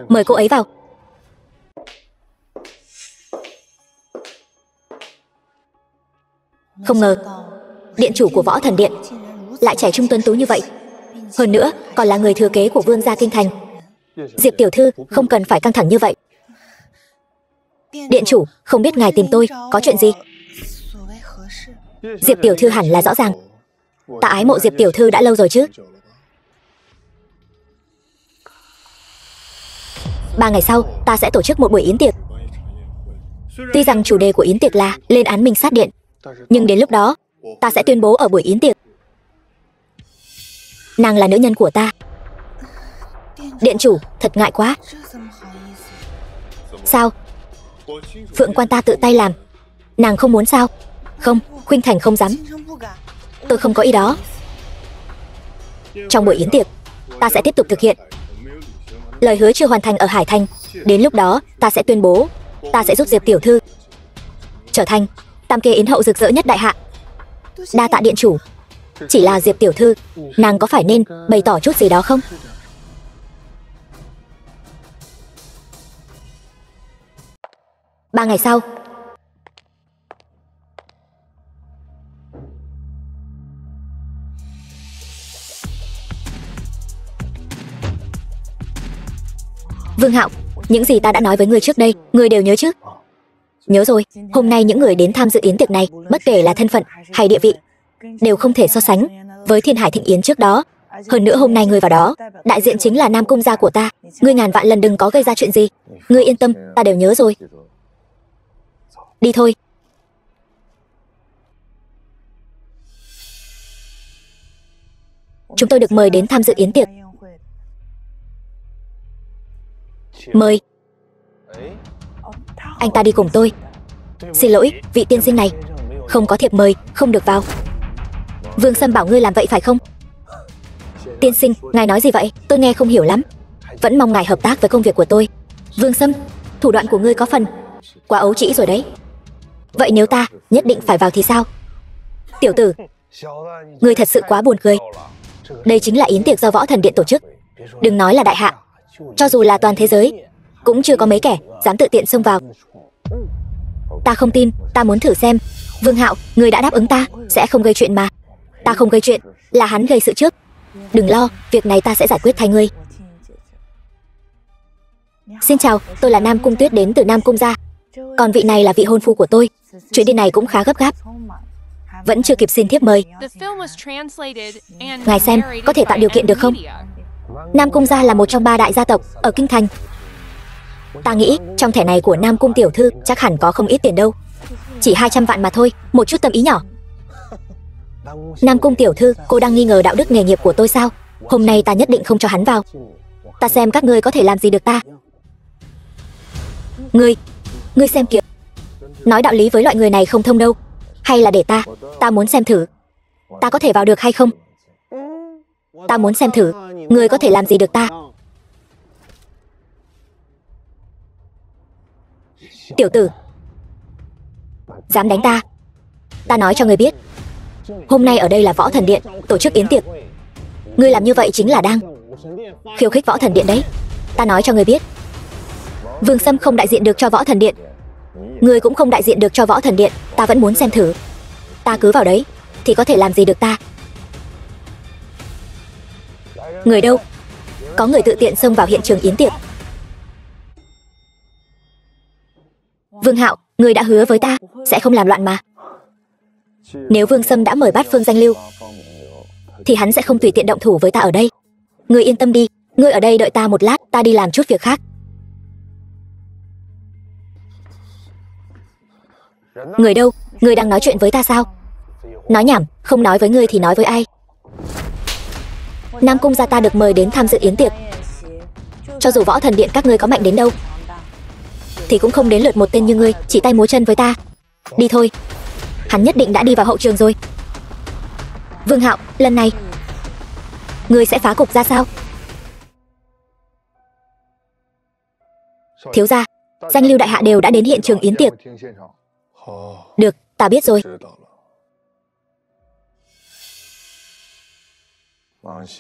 A: Mời cô ấy vào. Không ngờ điện chủ của Võ Thần Điện lại trẻ trung tuấn tú như vậy, hơn nữa còn là người thừa kế của vương gia kinh thành. Diệp tiểu thư không cần phải căng thẳng như vậy. Điện chủ, không biết ngài tìm tôi có chuyện gì? Diệp tiểu thư hẳn là rõ ràng. Ta ái mộ Diệp tiểu thư đã lâu rồi chứ. 3 ngày sau, ta sẽ tổ chức một buổi yến tiệc. Tuy rằng chủ đề của yến tiệc là lên án Minh Sát Điện, nhưng đến lúc đó, ta sẽ tuyên bố ở buổi yến tiệc, nàng là nữ nhân của ta. Điện chủ, thật ngại quá. Sao? Phượng quan ta tự tay làm, nàng không muốn sao? Không, Khuynh Thành không dám. Tôi không có ý đó. Trong buổi yến tiệc, ta sẽ tiếp tục thực hiện lời hứa chưa hoàn thành ở Hải Thành. Đến lúc đó, ta sẽ tuyên bố, ta sẽ giúp Diệp tiểu thư trở thành tam kê yến hậu rực rỡ nhất đại hạ. Đa tạ điện chủ. Chỉ là Diệp tiểu thư, nàng có phải nên bày tỏ chút gì đó không? Ba ngày sau, Vương Hạo, những gì ta đã nói với ngươi trước đây, ngươi đều nhớ chứ? Nhớ rồi. Hôm nay những người đến tham dự yến tiệc này, bất kể là thân phận hay địa vị, đều không thể so sánh với Thiên Hải thịnh yến trước đó. Hơn nữa hôm nay ngươi vào đó, đại diện chính là Nam Cung gia của ta. Ngươi ngàn vạn lần đừng có gây ra chuyện gì. Ngươi yên tâm, ta đều nhớ rồi. Đi thôi. Chúng tôi được mời đến tham dự yến tiệc. Mời. Anh ta đi cùng tôi. Xin lỗi, vị tiên sinh này, không có thiệp mời, không được vào. Vương Sâm bảo ngươi làm vậy phải không? Tiên sinh, ngài nói gì vậy? Tôi nghe không hiểu lắm. Vẫn mong ngài hợp tác với công việc của tôi. Vương Sâm, thủ đoạn của ngươi có phần quá ấu trĩ rồi đấy. Vậy nếu ta nhất định phải vào thì sao? Tiểu tử, ngươi thật sự quá buồn cười. Đây chính là yến tiệc do Võ Thần Điện tổ chức. Đừng nói là đại hạ, cho dù là toàn thế giới, cũng chưa có mấy kẻ dám tự tiện xông vào. Ta không tin, ta muốn thử xem. Vương Hạo, ngươi đã đáp ứng ta, sẽ không gây chuyện mà. Ta không gây chuyện, là hắn gây sự trước. Đừng lo, việc này ta sẽ giải quyết thay ngươi. Xin chào, tôi là Nam Cung Tuyết đến từ Nam Cung gia. Còn vị này là vị hôn phu của tôi. Chuyến đi này cũng khá gấp gáp, vẫn chưa kịp xin thiếp mời. Ngài xem, có thể tạo điều kiện được không? Nam Cung gia là một trong 3 đại gia tộc ở Kinh Thành. Ta nghĩ trong thẻ này của Nam Cung tiểu thư chắc hẳn có không ít tiền đâu. Chỉ 200 vạn mà thôi, một chút tâm ý nhỏ. Nam Cung tiểu thư, cô đang nghi ngờ đạo đức nghề nghiệp của tôi sao? Hôm nay ta nhất định không cho hắn vào. Ta xem các ngươi có thể làm gì được ta. Ngươi xem kìa. Nói đạo lý với loại người này không thông đâu. Hay là để ta muốn xem thử ta có thể vào được hay không. Ta muốn xem thử ngươi có thể làm gì được ta. Tiểu tử, dám đánh ta. Ta nói cho ngươi biết, hôm nay ở đây là Võ Thần Điện tổ chức yến tiệc. Ngươi làm như vậy chính là đang khiêu khích Võ Thần Điện đấy. Ta nói cho ngươi biết, Vương Sâm không đại diện được cho Võ Thần Điện, ngươi cũng không đại diện được cho Võ Thần Điện. Ta vẫn muốn xem thử ta cứ vào đấy thì có thể làm gì được ta. Người đâu? Có người tự tiện xông vào hiện trường yến tiệc. Vương Hạo, ngươi đã hứa với ta sẽ không làm loạn mà. Nếu Vương Sâm đã mời Bát Phương danh lưu thì hắn sẽ không tùy tiện động thủ với ta ở đây. Ngươi yên tâm đi, ngươi ở đây đợi ta một lát, ta đi làm chút việc khác. Người đâu? Ngươi đang nói chuyện với ta sao? Nói nhảm, không nói với ngươi thì nói với ai? Nam Cung gia ta được mời đến tham dự yến tiệc. Cho dù Võ Thần Điện các ngươi có mạnh đến đâu thì cũng không đến lượt một tên như ngươi chỉ tay múa chân với ta. Đi thôi. Hắn nhất định đã đi vào hậu trường rồi. Vương Hạo, lần này ngươi sẽ phá cục ra sao? Thiếu gia, danh lưu đại hạ đều đã đến hiện trường yến tiệc. Được, ta biết rồi.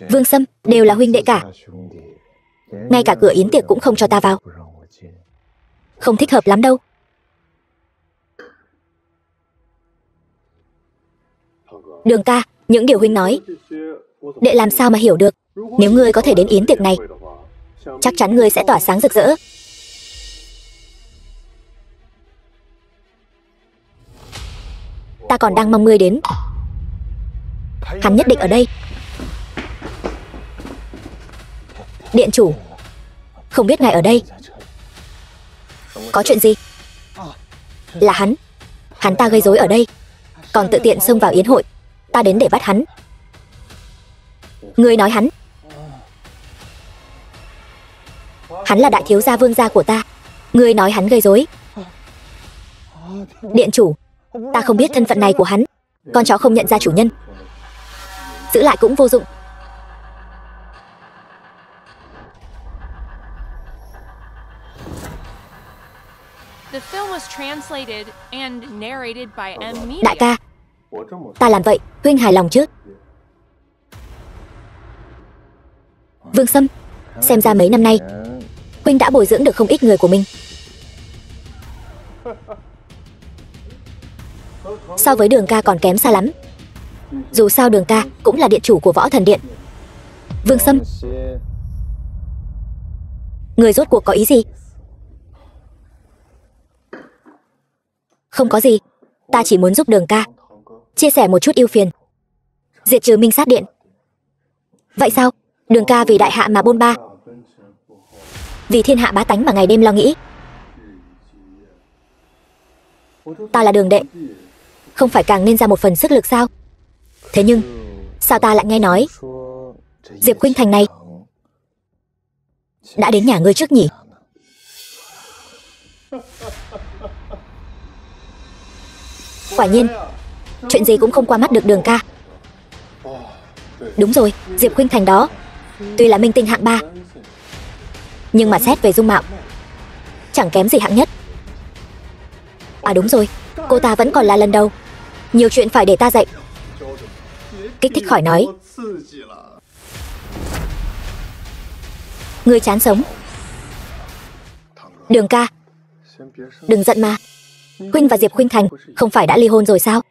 A: Vương Sâm, đều là huynh đệ cả. Ngay cả cửa yến tiệc cũng không cho ta vào. Không thích hợp lắm đâu. Đường ca, những điều huynh nói, đệ làm sao mà hiểu được. Nếu ngươi có thể đến yến tiệc này, chắc chắn ngươi sẽ tỏa sáng rực rỡ. Ta còn đang mong ngươi đến. Hắn nhất định ở đây. Điện chủ, không biết ngài ở đây. Có chuyện gì? Là hắn. Hắn ta gây rối ở đây, còn tự tiện xông vào yến hội. Ta đến để bắt hắn. Ngươi nói hắn? Hắn là đại thiếu gia vương gia của ta. Ngươi nói hắn gây rối? Điện chủ, ta không biết thân phận này của hắn. Con chó không nhận ra chủ nhân, giữ lại cũng vô dụng. Đại ca, ta làm vậy, huynh hài lòng chứ? Vương Sâm, xem ra mấy năm nay huynh đã bồi dưỡng được không ít người của mình. So với Đường ca còn kém xa lắm. Dù sao Đường ca cũng là điện chủ của Võ Thần Điện. Vương Sâm, người rốt cuộc có ý gì? Không có gì, ta chỉ muốn giúp Đường ca chia sẻ một chút ưu phiền, diệt trừ Minh Sát Điện. Vậy sao? Đường ca vì đại hạ mà bôn ba, vì thiên hạ bá tánh mà ngày đêm lo nghĩ. Ta là Đường đệ, không phải càng nên ra một phần sức lực sao? Thế nhưng sao ta lại nghe nói Diệp Khuynh Thành này đã đến nhà ngươi trước nhỉ? Quả nhiên, chuyện gì cũng không qua mắt được Đường ca. Đúng rồi, Diệp Khuynh Thành đó tuy là minh tinh hạng 3, nhưng mà xét về dung mạo chẳng kém gì hạng nhất. À đúng rồi, cô ta vẫn còn là lần đầu. Nhiều chuyện phải để ta dạy. Kích thích khỏi nói. Ngươi chán sống. Đường ca, đừng giận mà. Huynh và Diệp Khuynh Thành không phải đã ly hôn rồi sao?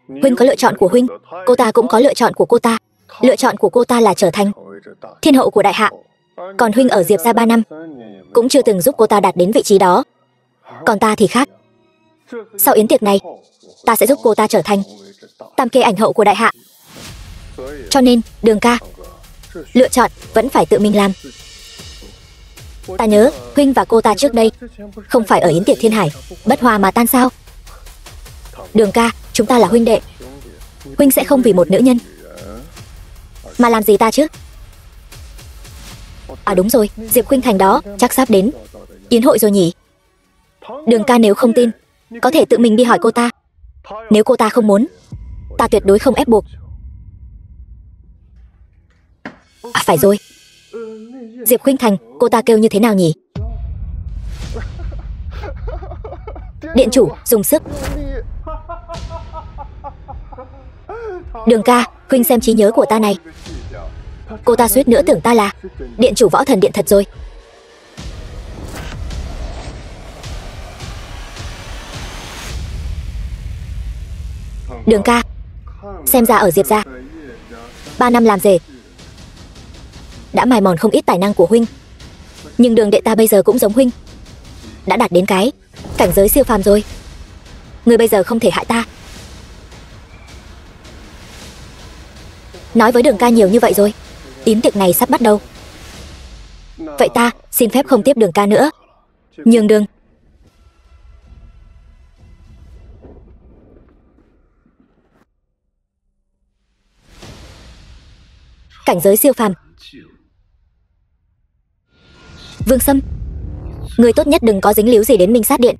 A: Huynh có lựa chọn của huynh, cô ta cũng có lựa chọn của cô ta. Lựa chọn của cô ta là trở thành thiên hậu của đại hạ. Còn huynh ở Diệp gia 3 năm cũng chưa từng giúp cô ta đạt đến vị trí đó. Còn ta thì khác. Sau yến tiệc này, ta sẽ giúp cô ta trở thành tam kê ảnh hậu của đại hạ. Cho nên, Đường ca, lựa chọn vẫn phải tự mình làm. Ta nhớ, huynh và cô ta trước đây không phải ở yến tiệc Thiên Hải bất hòa mà tan sao? Đường ca, chúng ta là huynh đệ. Huynh sẽ không vì một nữ nhân mà làm gì ta chứ? À đúng rồi, Diệp Khuynh Thành đó chắc sắp đến yến hội rồi nhỉ? Đường ca nếu không tin, có thể tự mình đi hỏi cô ta. Nếu cô ta không muốn, ta tuyệt đối không ép buộc. À phải rồi, Diệp Khuynh Thành, cô ta kêu như thế nào nhỉ? Điện chủ, dùng sức. Đường ca, huynh xem trí nhớ của ta này. Cô ta suýt nữa tưởng ta là điện chủ Võ Thần Điện thật rồi. Đường ca, xem ra ở Diệp gia 3 năm làm rể đã mài mòn không ít tài năng của huynh. Nhưng Đường đệ ta bây giờ cũng giống huynh, đã đạt đến cái cảnh giới siêu phàm rồi. Ngươi bây giờ không thể hại ta. Nói với Đường ca nhiều như vậy rồi, yến tiệc này sắp bắt đầu. Vậy ta xin phép không tiếp Đường ca nữa. Nhường đường. Cảnh giới siêu phàm. Vương Sâm, người tốt nhất đừng có dính líu gì đến Minh Sát Điện.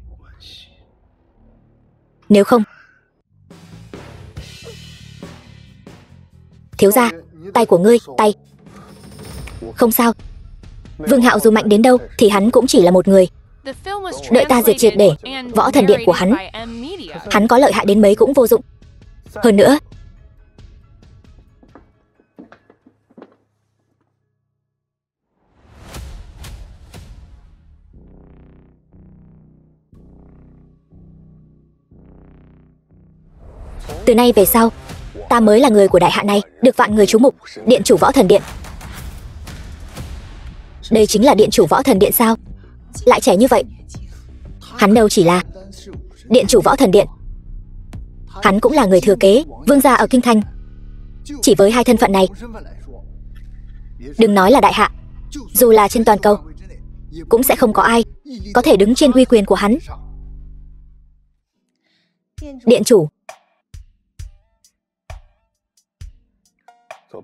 A: Nếu không, thiếu gia, tay của ngươi, tay. Không sao. Vương Hạo dù mạnh đến đâu thì hắn cũng chỉ là một người. Đợi ta diệt triệt để võ thần điện của hắn. Hắn có lợi hại đến mấy cũng vô dụng. Hơn nữa, từ nay về sau, ta mới là người của đại hạ này, được vạn người chú mục, điện chủ võ thần điện. Đây chính là điện chủ võ thần điện sao? Lại trẻ như vậy. Hắn đâu chỉ là điện chủ võ thần điện, hắn cũng là người thừa kế vương gia ở kinh thành. Chỉ với hai thân phận này, đừng nói là đại hạ, dù là trên toàn cầu cũng sẽ không có ai có thể đứng trên uy quyền của hắn. Điện chủ,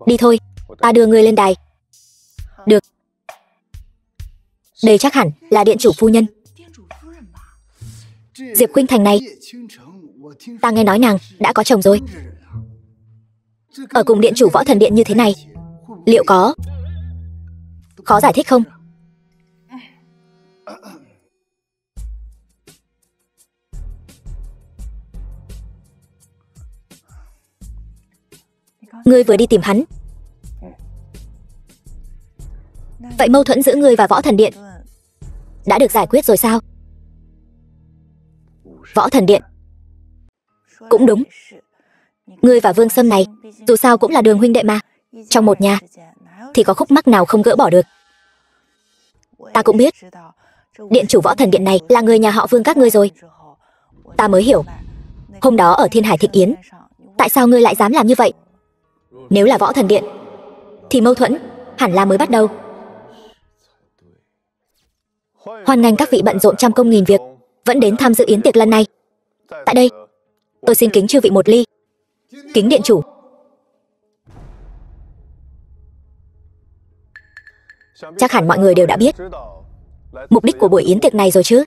A: đi thôi, ta đưa ngươi lên đài. Được. Đây chắc hẳn là điện chủ phu nhân. Diệp Khuynh Thành này, ta nghe nói nàng đã có chồng rồi. Ở cùng điện chủ võ thần điện như thế này, liệu có khó giải thích không? Ngươi vừa đi tìm hắn. Vậy mâu thuẫn giữa ngươi và võ thần điện đã được giải quyết rồi sao? Võ thần điện. Cũng đúng. Ngươi và Vương Sâm này dù sao cũng là đường huynh đệ mà. Trong một nhà thì có khúc mắc nào không gỡ bỏ được. Ta cũng biết điện chủ võ thần điện này là người nhà họ Vương các ngươi rồi. Ta mới hiểu hôm đó ở Thiên Hải Thịnh Yến, tại sao ngươi lại dám làm như vậy. Nếu là võ thần điện thì mâu thuẫn hẳn là mới bắt đầu. Hoan nghênh các vị bận rộn trăm công nghìn việc vẫn đến tham dự yến tiệc lần này. Tại đây, tôi xin kính chư vị một ly. Kính điện chủ. Chắc hẳn mọi người đều đã biết mục đích của buổi yến tiệc này rồi chứ.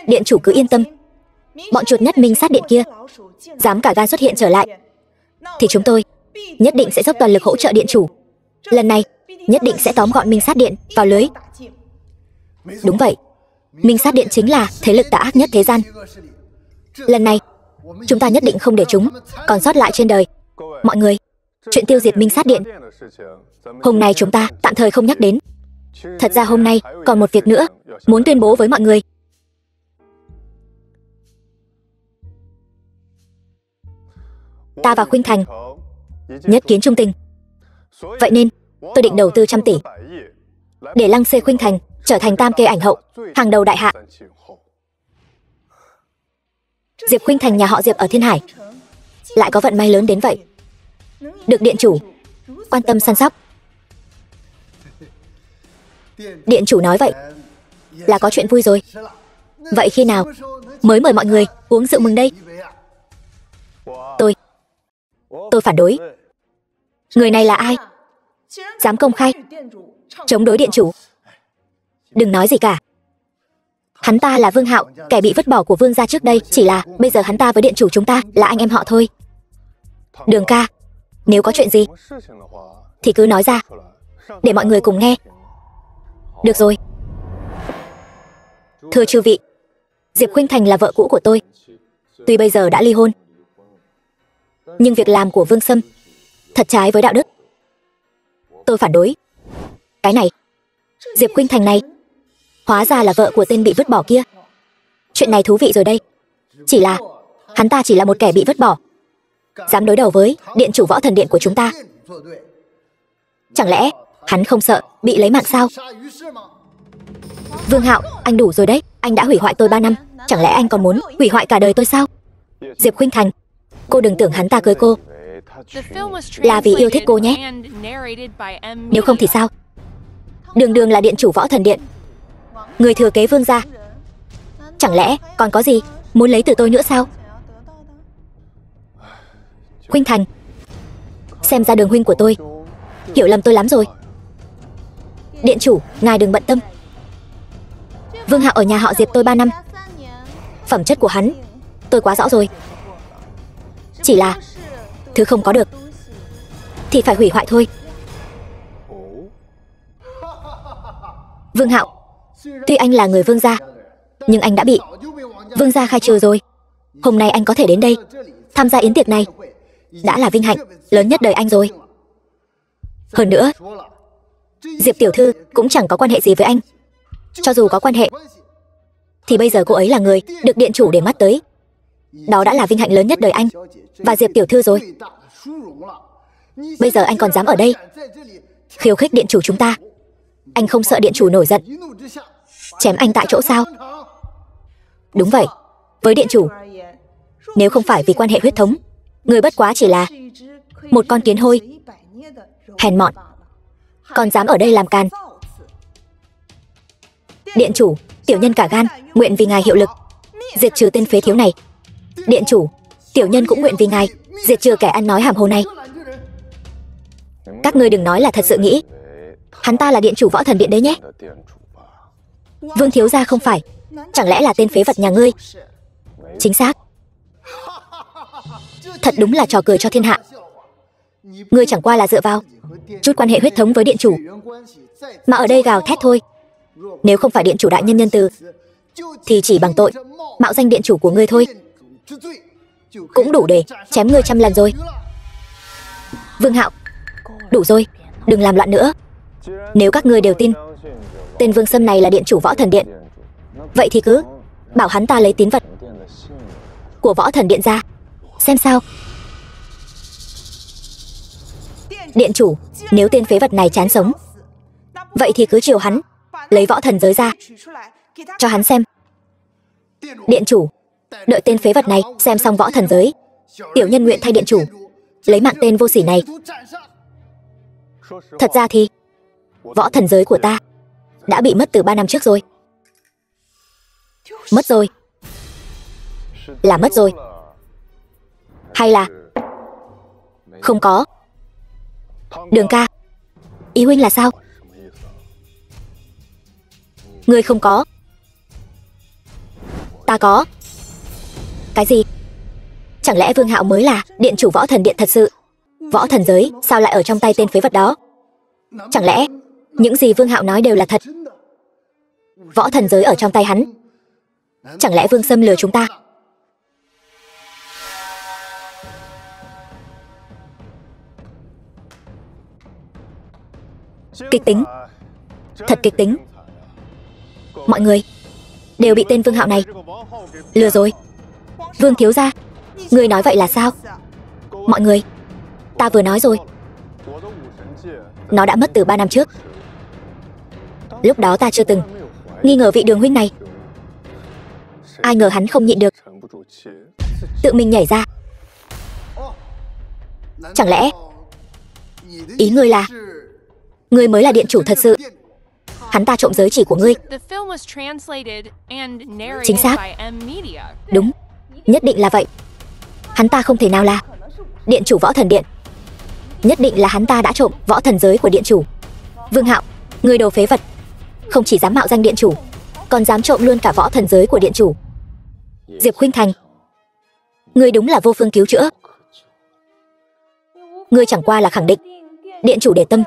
A: Điện chủ cứ yên tâm, bọn chuột nhất Minh Sát Điện kia dám cả gan xuất hiện trở lại thì chúng tôi nhất định sẽ dốc toàn lực hỗ trợ điện chủ. Lần này nhất định sẽ tóm gọn Minh Sát Điện vào lưới. Đúng vậy, Minh Sát Điện chính là thế lực tà ác nhất thế gian. Lần này chúng ta nhất định không để chúng còn sót lại trên đời. Mọi người, chuyện tiêu diệt Minh Sát Điện hôm nay chúng ta tạm thời không nhắc đến. Thật ra hôm nay còn một việc nữa muốn tuyên bố với mọi người. Ta và Khuynh Thành nhất kiến trung tình. Vậy nên tôi định đầu tư 100 tỷ để lăng xê Khuynh Thành trở thành tam kê ảnh hậu hàng đầu đại hạ. Diệp Khuynh Thành nhà họ Diệp ở Thiên Hải lại có vận may lớn đến vậy, được điện chủ quan tâm săn sóc. Điện chủ nói vậy là có chuyện vui rồi. Vậy khi nào mới mời mọi người uống rượu mừng đây? Tôi phản đối. Người này là ai? Dám công khai chống đối điện chủ? Đừng nói gì cả. Hắn ta là Vương Hạo, kẻ bị vứt bỏ của Vương gia trước đây. Chỉ là bây giờ hắn ta với điện chủ chúng ta là anh em họ thôi. Đường ca, nếu có chuyện gì thì cứ nói ra để mọi người cùng nghe. Được rồi. Thưa chư vị, Diệp Khuynh Thành là vợ cũ của tôi. Tuy bây giờ đã ly hôn, nhưng việc làm của Vương Sâm thật trái với đạo đức. Tôi phản đối. Cái này, Diệp Khuynh Thành này hóa ra là vợ của tên bị vứt bỏ kia. Chuyện này thú vị rồi đây. Chỉ là hắn ta chỉ là một kẻ bị vứt bỏ, dám đối đầu với điện chủ võ thần điện của chúng ta. Chẳng lẽ hắn không sợ bị lấy mạng sao? Vương Hạo, anh đủ rồi đấy. Anh đã hủy hoại tôi 3 năm, chẳng lẽ anh còn muốn hủy hoại cả đời tôi sao? Diệp Khuynh Thành, cô đừng tưởng hắn ta cưới cô là vì yêu thích cô nhé. Nếu không thì sao? Đường đường là điện chủ võ thần điện, người thừa kế Vương gia, chẳng lẽ còn có gì muốn lấy từ tôi nữa sao? Khuynh Thành, xem ra đường huynh của tôi hiểu lầm tôi lắm rồi. Điện chủ, ngài đừng bận tâm. Vương Hạo ở nhà họ Diệp tôi 3 năm, phẩm chất của hắn tôi quá rõ rồi. Chỉ là thứ không có được thì phải hủy hoại thôi. Vương Hạo, Tuy anh là người Vương gia, nhưng anh đã bị Vương gia khai trừ rồi. Hôm nay anh có thể đến đây tham gia yến tiệc này đã là vinh hạnh lớn nhất đời anh rồi. Hơn nữa, Diệp tiểu thư cũng chẳng có quan hệ gì với anh. Cho dù có quan hệ, thì bây giờ cô ấy là người được điện chủ để mắt tới. Đó đã là vinh hạnh lớn nhất đời anh và Diệp tiểu thư rồi. Bây giờ anh còn dám ở đây khiêu khích điện chủ chúng ta. Anh không sợ điện chủ nổi giận chém anh tại chỗ sao? Đúng vậy, với điện chủ, nếu không phải vì quan hệ huyết thống, người bất quá chỉ là một con kiến hôi hèn mọn, còn dám ở đây làm càn. Điện chủ, tiểu nhân cả gan nguyện vì ngài hiệu lực diệt trừ tên phế thiếu này. Điện chủ, tiểu nhân cũng nguyện vì ngài diệt trừ kẻ ăn nói hàm hồ này. Các ngươi đừng nói là thật sự nghĩ hắn ta là điện chủ Võ Thần Điện đấy nhé. Vương thiếu gia không phải, chẳng lẽ là tên phế vật nhà ngươi? Chính xác. Thật đúng là trò cười cho thiên hạ. Ngươi chẳng qua là dựa vào chút quan hệ huyết thống với điện chủ mà ở đây gào thét thôi. Nếu không phải điện chủ đại nhân nhân từ, thì chỉ bằng tội mạo danh điện chủ của ngươi thôi cũng đủ để chém ngươi 100 lần rồi. Vương Hạo, đủ rồi, đừng làm loạn nữa. Nếu các ngươi đều tin tên Vương Sâm này là điện chủ Võ Thần Điện, vậy thì cứ bảo hắn ta lấy tín vật của Võ Thần Điện ra xem sao. Điện chủ, nếu tên phế vật này chán sống, vậy thì cứ chiều hắn lấy võ thần giới ra cho hắn xem. Điện chủ, đợi tên phế vật này xem xong võ thần giới, tiểu nhân nguyện thay điện chủ lấy mạng tên vô sỉ này. Thật ra thì võ thần giới của ta đã bị mất từ 3 năm trước rồi. Mất rồi? Là mất rồi, hay là không có? Đường ca, ý huynh là sao? Ngươi không có, ta có. Cái gì? Chẳng lẽ Vương Hạo mới là điện chủ Võ Thần Điện thật sự? Võ thần giới sao lại ở trong tay tên phế vật đó? Chẳng lẽ những gì Vương Hạo nói đều là thật? Võ thần giới ở trong tay hắn. Chẳng lẽ Vương Sâm lừa chúng ta? Kịch tính, thật kịch tính. Mọi người đều bị tên Vương Hạo này lừa rồi. Vương thiếu gia, ngươi nói vậy là sao? Mọi người, ta vừa nói rồi, nó đã mất từ 3 năm trước. Lúc đó ta chưa từng nghi ngờ vị Đường huynh này. Ai ngờ hắn không nhịn được, tự mình nhảy ra. Chẳng lẽ ý ngươi là ngươi mới là điện chủ thật sự? Hắn ta trộm giới chỉ của ngươi. Chính xác. Đúng, nhất định là vậy. Hắn ta không thể nào là điện chủ Võ Thần Điện. Nhất định là hắn ta đã trộm võ thần giới của điện chủ. Vương Hạo, ngươi đồ phế vật, không chỉ dám mạo danh điện chủ, còn dám trộm luôn cả võ thần giới của điện chủ. Diệp Khuynh Thành, ngươi đúng là vô phương cứu chữa. Ngươi chẳng qua là khẳng định điện chủ để tâm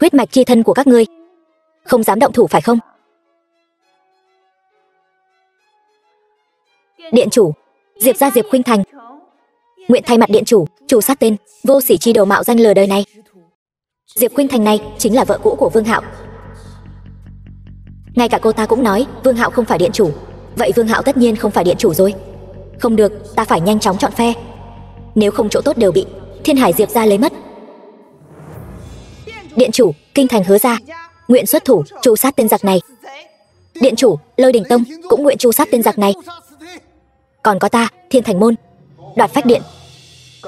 A: huyết mạch chi thân của các ngươi, không dám động thủ phải không? Điện chủ, Diệp gia Diệp Khuynh Thành nguyện thay mặt điện chủ trù sát tên vô sỉ chi đồ mạo danh lừa đời này. Diệp Khuynh Thành này chính là vợ cũ của Vương Hạo. Ngay cả cô ta cũng nói Vương Hạo không phải điện chủ. Vậy Vương Hạo tất nhiên không phải điện chủ rồi. Không được, ta phải nhanh chóng chọn phe, nếu không chỗ tốt đều bị Thiên Hải Diệp gia lấy mất. Điện chủ, Kinh Thành Hứa gia nguyện xuất thủ tru sát tên giặc này. Điện chủ, Lôi Đình Tông cũng nguyện tru sát tên giặc này. Còn có ta, Thiên Thành Môn, Đoạt Phách Điện,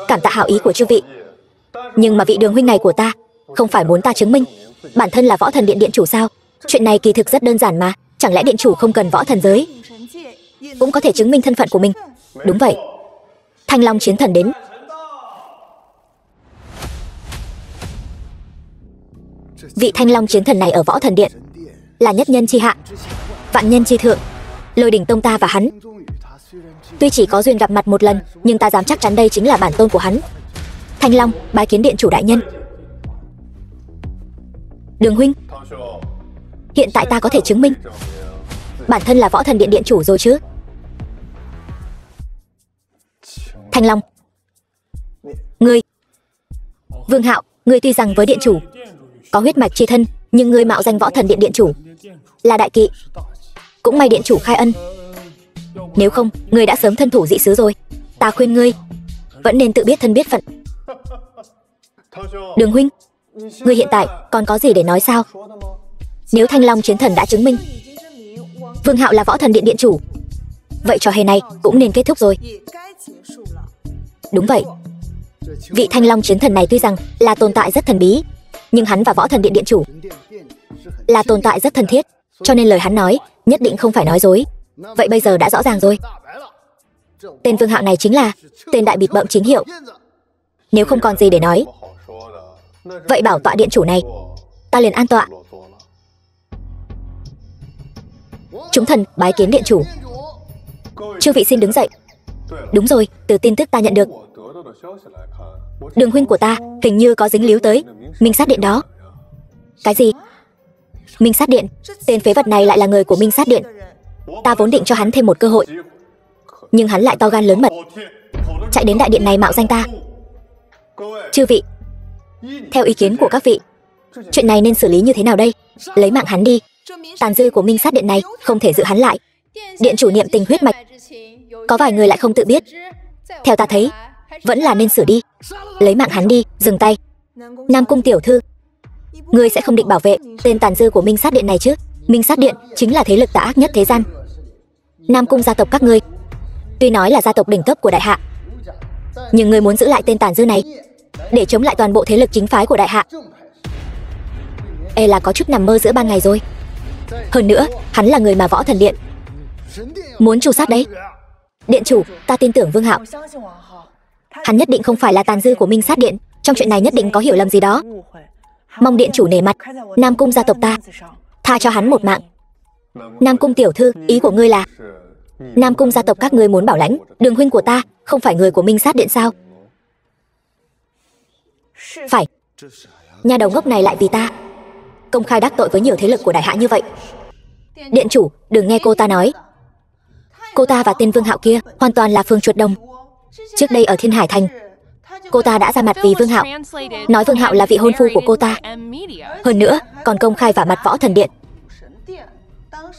A: cảm tạ hảo ý của chư vị. Nhưng mà vị Đường huynh này của ta không phải muốn ta chứng minh bản thân là Võ Thần Điện điện chủ sao? Chuyện này kỳ thực rất đơn giản mà. Chẳng lẽ điện chủ không cần võ thần giới cũng có thể chứng minh thân phận của mình? Đúng vậy. Thanh Long chiến thần đến. Vị Thanh Long chiến thần này ở Võ Thần Điện là nhất nhân chi hạ, vạn nhân chi thượng. Lôi Đình Tông ta và hắn tuy chỉ có duyên gặp mặt một lần, nhưng ta dám chắc chắn đây chính là bản tôn của hắn. Thanh Long bái kiến điện chủ đại nhân. Đường huynh, Hiện tại ta có thể chứng minh bản thân là Võ Thần Điện điện chủ rồi chứ. Thanh Long, ngươi, Vương Hạo, ngươi tuy rằng với điện chủ có huyết mạch chi thân, nhưng ngươi mạo danh Võ Thần Điện điện chủ là đại kỵ. Cũng may điện chủ khai ân, nếu không ngươi đã sớm thân thủ dị xứ rồi. Ta khuyên ngươi vẫn nên tự biết thân biết phận. Đường huynh, ngươi hiện tại còn có gì để nói sao? Nếu Thanh Long chiến thần đã chứng minh Vương Hạo là Võ Thần Điện điện chủ, vậy trò hề này cũng nên kết thúc rồi. Đúng vậy, vị Thanh Long chiến thần này tuy rằng là tồn tại rất thần bí, nhưng hắn và Võ Thần Điện điện chủ là tồn tại rất thân thiết, cho nên lời hắn nói nhất định không phải nói dối. Vậy bây giờ đã rõ ràng rồi. Tên Vương Hạo này chính là tên đại bịt bợm chính hiệu. Nếu không còn gì để nói, vậy bảo tọa điện chủ này ta liền an tọa. Chúng thần bái kiến điện chủ. Chư vị xin đứng dậy. Đúng rồi, từ tin tức ta nhận được, Đường huynh của ta hình như có dính líu tới Minh Sát Điện đó. Cái gì? Minh Sát Điện? Tên phế vật này lại là người của Minh Sát Điện. Ta vốn định cho hắn thêm một cơ hội, nhưng hắn lại to gan lớn mật, chạy đến đại điện này mạo danh ta. Chư vị, theo ý kiến của các vị, chuyện này nên xử lý như thế nào đây? Lấy mạng hắn đi. Tàn dư của Minh Sát Điện này không thể giữ hắn lại. Điện chủ niệm tình huyết mạch, có vài người lại không tự biết. Theo ta thấy, vẫn là nên xử đi. Lấy mạng hắn đi. Dừng tay. Nam Cung tiểu thư, ngươi sẽ không định bảo vệ tên tàn dư của Minh Sát Điện này chứ? Minh Sát Điện chính là thế lực tà ác nhất thế gian. Nam Cung gia tộc các ngươi tuy nói là gia tộc đỉnh cấp của đại hạ, nhưng ngươi muốn giữ lại tên tàn dư này để chống lại toàn bộ thế lực chính phái của đại hạ, e là có chút nằm mơ giữa ban ngày rồi. Hơn nữa, hắn là người mà Võ Thần Điện muốn tru sát đấy. Điện chủ, ta tin tưởng Vương Hạo. Hắn nhất định không phải là tàn dư của Minh Sát Điện. Trong chuyện này nhất định có hiểu lầm gì đó. Mong điện chủ nể mặt Nam Cung gia tộc ta, tha cho hắn một mạng. Nam Cung tiểu thư, ý của ngươi là Nam Cung gia tộc các ngươi muốn bảo lãnh Đường huynh của ta không phải người của Minh Sát Điện sao? Phải. Nhà đầu ngốc này lại vì ta công khai đắc tội với nhiều thế lực của đại hạ như vậy. Điện chủ, đừng nghe cô ta nói. Cô ta và tên Vương Hạo kia hoàn toàn là phương chuột đồng. Trước đây ở Thiên Hải Thành, cô ta đã ra mặt vì Vương Hạo, nói Vương Hạo là vị hôn phu của cô ta. Hơn nữa, còn công khai vả mặt Võ Thần Điện.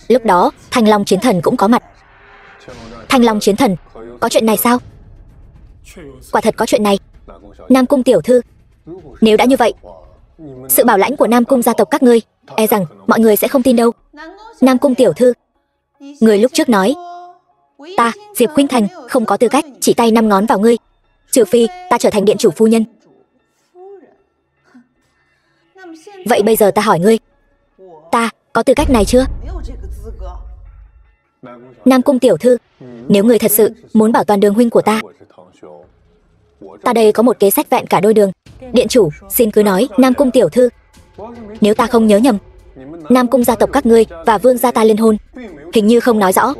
A: Lúc đó, Thanh Long chiến thần cũng có mặt. Thanh Long chiến thần, có chuyện này sao? Quả thật có chuyện này. Nam Cung tiểu thư, nếu đã như vậy, sự bảo lãnh của Nam Cung gia tộc các ngươi, e rằng mọi người sẽ không tin đâu. Nam Cung tiểu thư, người lúc trước nói ta, Diệp Khuynh Thành, không có tư cách chỉ tay 5 ngón vào ngươi, trừ phi ta trở thành điện chủ phu nhân. Vậy bây giờ ta hỏi ngươi, ta có tư cách này chưa? Nam Cung tiểu thư, nếu ngươi thật sự muốn bảo toàn Đường huynh của ta đây có một kế sách vẹn cả đôi đường. Điện chủ, xin cứ nói. Nam Cung tiểu thư, nếu ta không nhớ nhầm, Nam Cung gia tộc các ngươi và Vương gia ta liên hôn, hình như không nói rõ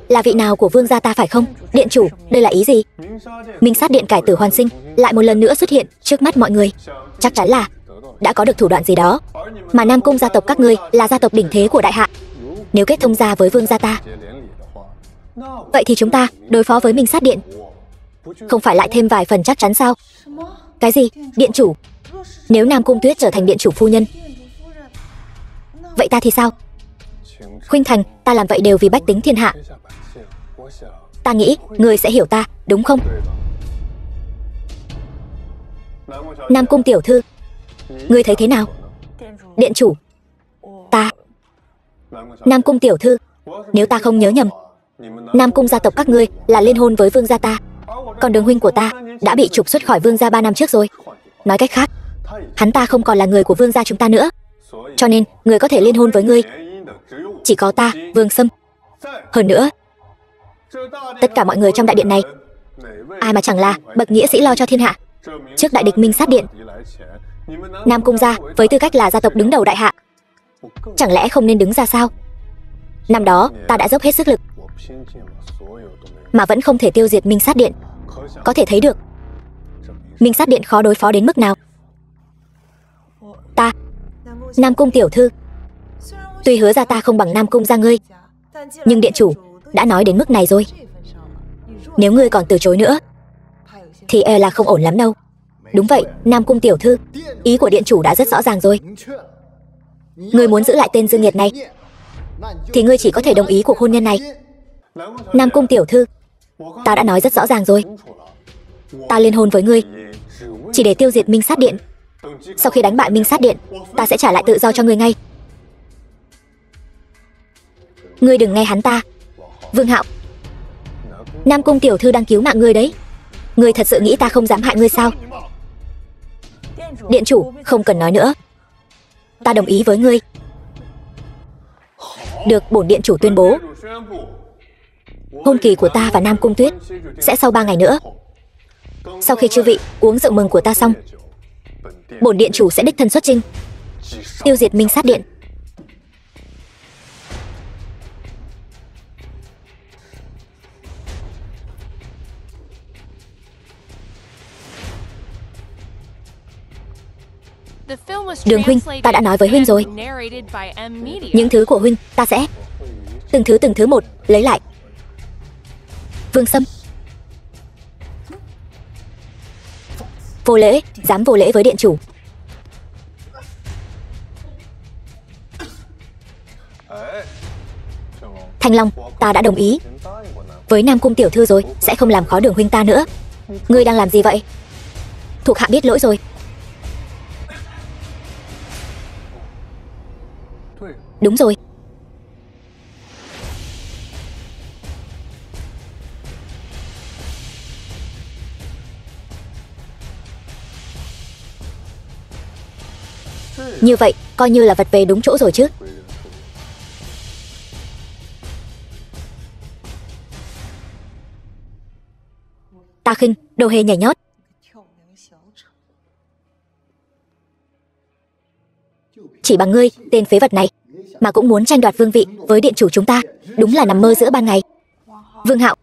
A: là vị nào của Vương gia ta phải không? Điện chủ, đây là ý gì? Minh Sát Điện cải tử hoàn sinh lại một lần nữa xuất hiện trước mắt mọi người, chắc chắn là đã có được thủ đoạn gì đó. Mà Nam Cung gia tộc các ngươi là gia tộc đỉnh thế của đại hạ, nếu kết thông gia với Vương gia ta, vậy thì chúng ta đối phó với Minh Sát Điện không phải lại thêm vài phần chắc chắn sao? Cái gì? Điện chủ, nếu Nam Cung Tuyết trở thành điện chủ phu nhân, vậy ta thì sao? Khuynh Thành, ta làm vậy đều vì bách tính thiên hạ. Ta nghĩ ngươi sẽ hiểu ta, đúng không? Nam Cung tiểu thư, ngươi thấy thế nào? Điện chủ, ta Nam Cung tiểu thư, nếu ta không nhớ nhầm, Nam Cung gia tộc các ngươi là liên hôn với Vương gia ta, còn Đường huynh của ta đã bị trục xuất khỏi Vương gia 3 năm trước rồi. Nói cách khác, hắn ta không còn là người của Vương gia chúng ta nữa, cho nên người có thể liên hôn với ngươi chỉ có ta, Vương Sâm. Hơn nữa, tất cả mọi người trong đại điện này, ai mà chẳng là bậc nghĩa sĩ lo cho thiên hạ. Trước đại địch Minh Sát Điện, Nam Cung gia với tư cách là gia tộc đứng đầu đại hạ, chẳng lẽ không nên đứng ra sao? Năm đó ta đã dốc hết sức lực mà vẫn không thể tiêu diệt Minh Sát Điện. Có thể thấy được Minh Sát Điện khó đối phó đến mức nào. Ta, Nam Cung tiểu thư, Tuy hứa ra ta không bằng Nam Cung gia ngươi, nhưng điện chủ đã nói đến mức này rồi. Nếu ngươi còn từ chối nữa thì e là không ổn lắm đâu. Đúng vậy, Nam Cung tiểu thư, ý của điện chủ đã rất rõ ràng rồi. Ngươi muốn giữ lại tên Dương Nhiệt này thì ngươi chỉ có thể đồng ý cuộc hôn nhân này. Nam Cung tiểu thư, ta đã nói rất rõ ràng rồi. Ta liên hôn với ngươi chỉ để tiêu diệt Minh Sát Điện. Sau khi đánh bại Minh Sát Điện, ta sẽ trả lại tự do cho ngươi ngay. Ngươi đừng nghe hắn ta. Vương Hạo, Nam Cung tiểu thư đang cứu mạng ngươi đấy. Ngươi thật sự nghĩ ta không dám hại ngươi sao? Điện chủ, không cần nói nữa. Ta đồng ý với ngươi. Được, bổn điện chủ tuyên bố, hôn kỳ của ta và Nam Cung Tuyết sẽ sau 3 ngày nữa. Sau khi chư vị uống rượu mừng của ta xong, bổn điện chủ sẽ đích thân xuất chinh, tiêu diệt Minh Sát Điện. Đường huynh, ta đã nói với huynh rồi. Những thứ của huynh ta sẽ từng thứ một lấy lại. Vương Sâm, vô lễ, dám vô lễ với điện chủ. Thanh Long, ta đã đồng ý với Nam Cung tiểu thư rồi, sẽ không làm khó Đường huynh ta nữa. Ngươi đang làm gì vậy? Thuộc hạ biết lỗi rồi. Đúng rồi. Như vậy, coi như là vật về đúng chỗ rồi chứ. Ta khinh, đồ hề nhảy nhót. Chỉ bằng ngươi, tên phế vật này, mà cũng muốn tranh đoạt vương vị với điện chủ chúng ta, đúng là nằm mơ giữa ban ngày. Vương Hạo,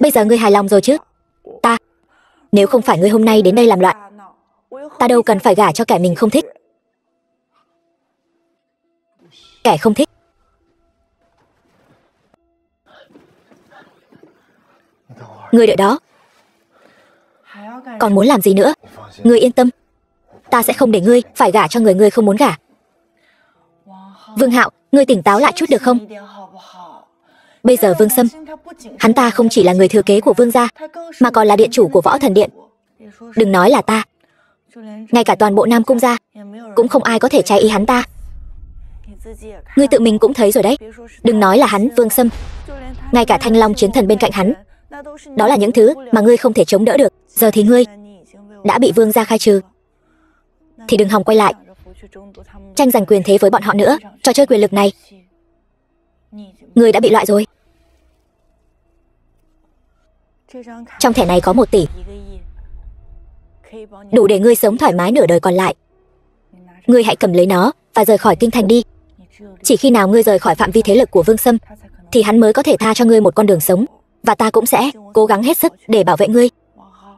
A: bây giờ ngươi hài lòng rồi chứ? Nếu không phải ngươi hôm nay đến đây làm loạn, ta đâu cần phải gả cho kẻ mình không thích. Kẻ không thích. Ngươi đợi đó. Còn muốn làm gì nữa? Ngươi yên tâm, ta sẽ không để ngươi phải gả cho người ngươi không muốn gả. Vương Hạo, ngươi tỉnh táo lại chút được không? Bây giờ Vương Sâm, hắn ta không chỉ là người thừa kế của Vương gia, mà còn là điện chủ của Võ Thần Điện. Đừng nói là ta, ngay cả toàn bộ Nam Cung gia cũng không ai có thể trái ý hắn ta. Ngươi tự mình cũng thấy rồi đấy. Đừng nói là hắn, Vương Sâm, ngay cả Thanh Long chiến thần bên cạnh hắn, đó là những thứ mà ngươi không thể chống đỡ được. Giờ thì ngươi đã bị Vương gia khai trừ, thì đừng hòng quay lại tranh giành quyền thế với bọn họ nữa. Trò chơi quyền lực này, ngươi đã bị loại rồi. Trong thẻ này có 1 tỷ, đủ để ngươi sống thoải mái nửa đời còn lại. Ngươi hãy cầm lấy nó và rời khỏi kinh thành đi. Chỉ khi nào ngươi rời khỏi phạm vi thế lực của Vương Sâm, thì hắn mới có thể tha cho ngươi một con đường sống. Và ta cũng sẽ cố gắng hết sức để bảo vệ ngươi.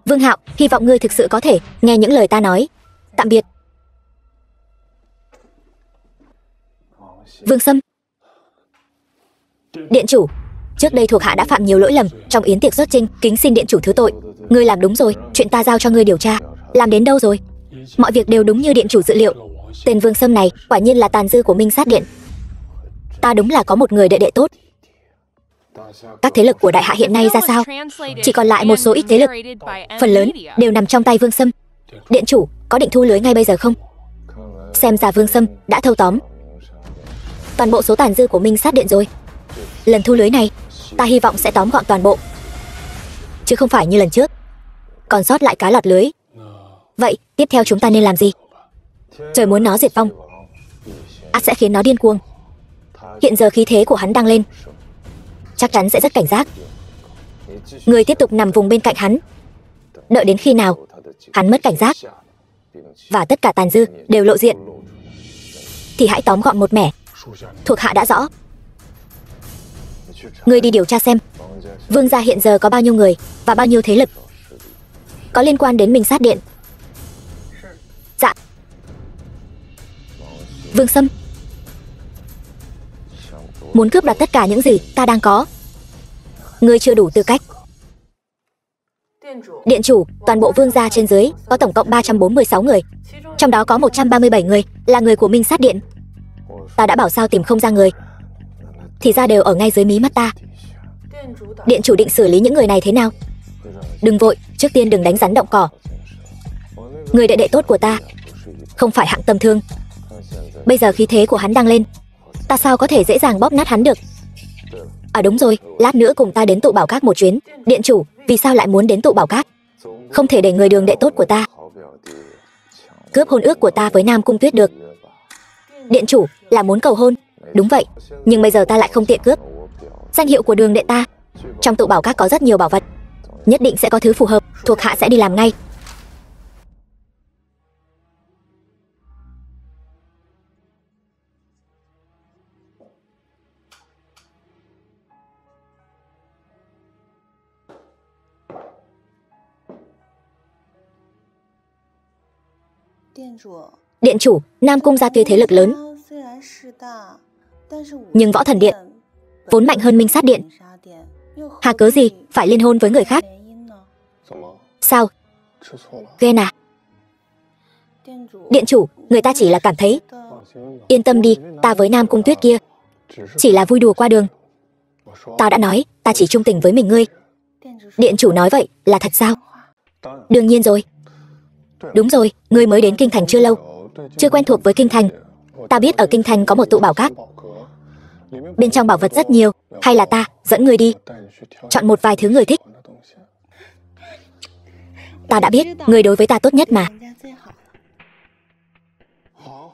A: Vương Hạo, hy vọng ngươi thực sự có thể nghe những lời ta nói. Tạm biệt. Vương Sâm. Điện chủ, trước đây thuộc hạ đã phạm nhiều lỗi lầm trong yến tiệc xuất chinh, kính xin điện chủ thứ tội. Ngươi làm đúng rồi, chuyện ta giao cho ngươi điều tra. Làm đến đâu rồi? Mọi việc đều đúng như điện chủ dự liệu. Tên Vương Sâm này quả nhiên là tàn dư của Minh Sát Điện. Ta đúng là có một người đệ đệ tốt. Các thế lực của đại hạ hiện nay ra sao? Chỉ còn lại một số ít thế lực, phần lớn đều nằm trong tay Vương Sâm. Điện chủ có định thu lưới ngay bây giờ không? Xem ra Vương Sâm đã thâu tóm toàn bộ số tàn dư của Minh Sát Điện rồi. Lần thu lưới này, ta hy vọng sẽ tóm gọn toàn bộ, chứ không phải như lần trước còn sót lại cá lọt lưới. Vậy tiếp theo chúng ta nên làm gì? Trời muốn nó diệt vong, ắt sẽ khiến nó điên cuồng. Hiện giờ khí thế của hắn đang lên, chắc chắn sẽ rất cảnh giác. Người tiếp tục nằm vùng bên cạnh hắn, đợi đến khi nào hắn mất cảnh giác và tất cả tàn dư đều lộ diện, thì hãy tóm gọn một mẻ. Thuộc hạ đã rõ. Ngươi đi điều tra xem Vương gia hiện giờ có bao nhiêu người và bao nhiêu thế lực có liên quan đến Minh Sát Điện. Dạ. Vương Sâm, muốn cướp đoạt tất cả những gì ta đang có. Ngươi chưa đủ tư cách. Điện chủ, toàn bộ vương gia trên dưới có tổng cộng 346 người. Trong đó có 137 người là người của Minh Sát Điện. Ta đã bảo sao tìm không ra người, thì ra đều ở ngay dưới mí mắt ta. Điện chủ định xử lý những người này thế nào? Đừng vội, trước tiên đừng đánh rắn động cỏ. Người đệ đệ tốt của ta không phải hạng tầm thường. Bây giờ khí thế của hắn đang lên, ta sao có thể dễ dàng bóp nát hắn được. À đúng rồi, lát nữa cùng ta đến tụ bảo các một chuyến. Điện chủ, vì sao lại muốn đến tụ bảo các? Không thể để người đường đệ tốt của ta cướp hôn ước của ta với Nam Cung Tuyết được. Điện chủ, là muốn cầu hôn? Đúng vậy, nhưng bây giờ ta lại không tiện cướp danh hiệu của đường đệ ta. Trong tụ bảo các có rất nhiều bảo vật, nhất định sẽ có thứ phù hợp, thuộc hạ sẽ đi làm ngay. Điện chủ, Nam Cung gia tuy thế lực lớn, nhưng Võ Thần Điện vốn mạnh hơn Minh Sát Điện. Hà cớ gì phải liên hôn với người khác? Sao? Ghen à? Điện chủ, người ta chỉ là cảm thấy. Yên tâm đi, ta với Nam Cung Tuyết kia chỉ là vui đùa qua đường. Ta đã nói, ta chỉ trung tình với mình ngươi. Điện chủ nói vậy là thật sao? Đương nhiên rồi. Đúng rồi, ngươi mới đến Kinh Thành chưa lâu, chưa quen thuộc với Kinh Thành. Ta biết ở Kinh Thành có một tụ bảo các, bên trong bảo vật rất nhiều. Hay là ta dẫn ngươi đi, chọn một vài thứ người thích. Ta đã biết, ngươi đối với ta tốt nhất mà.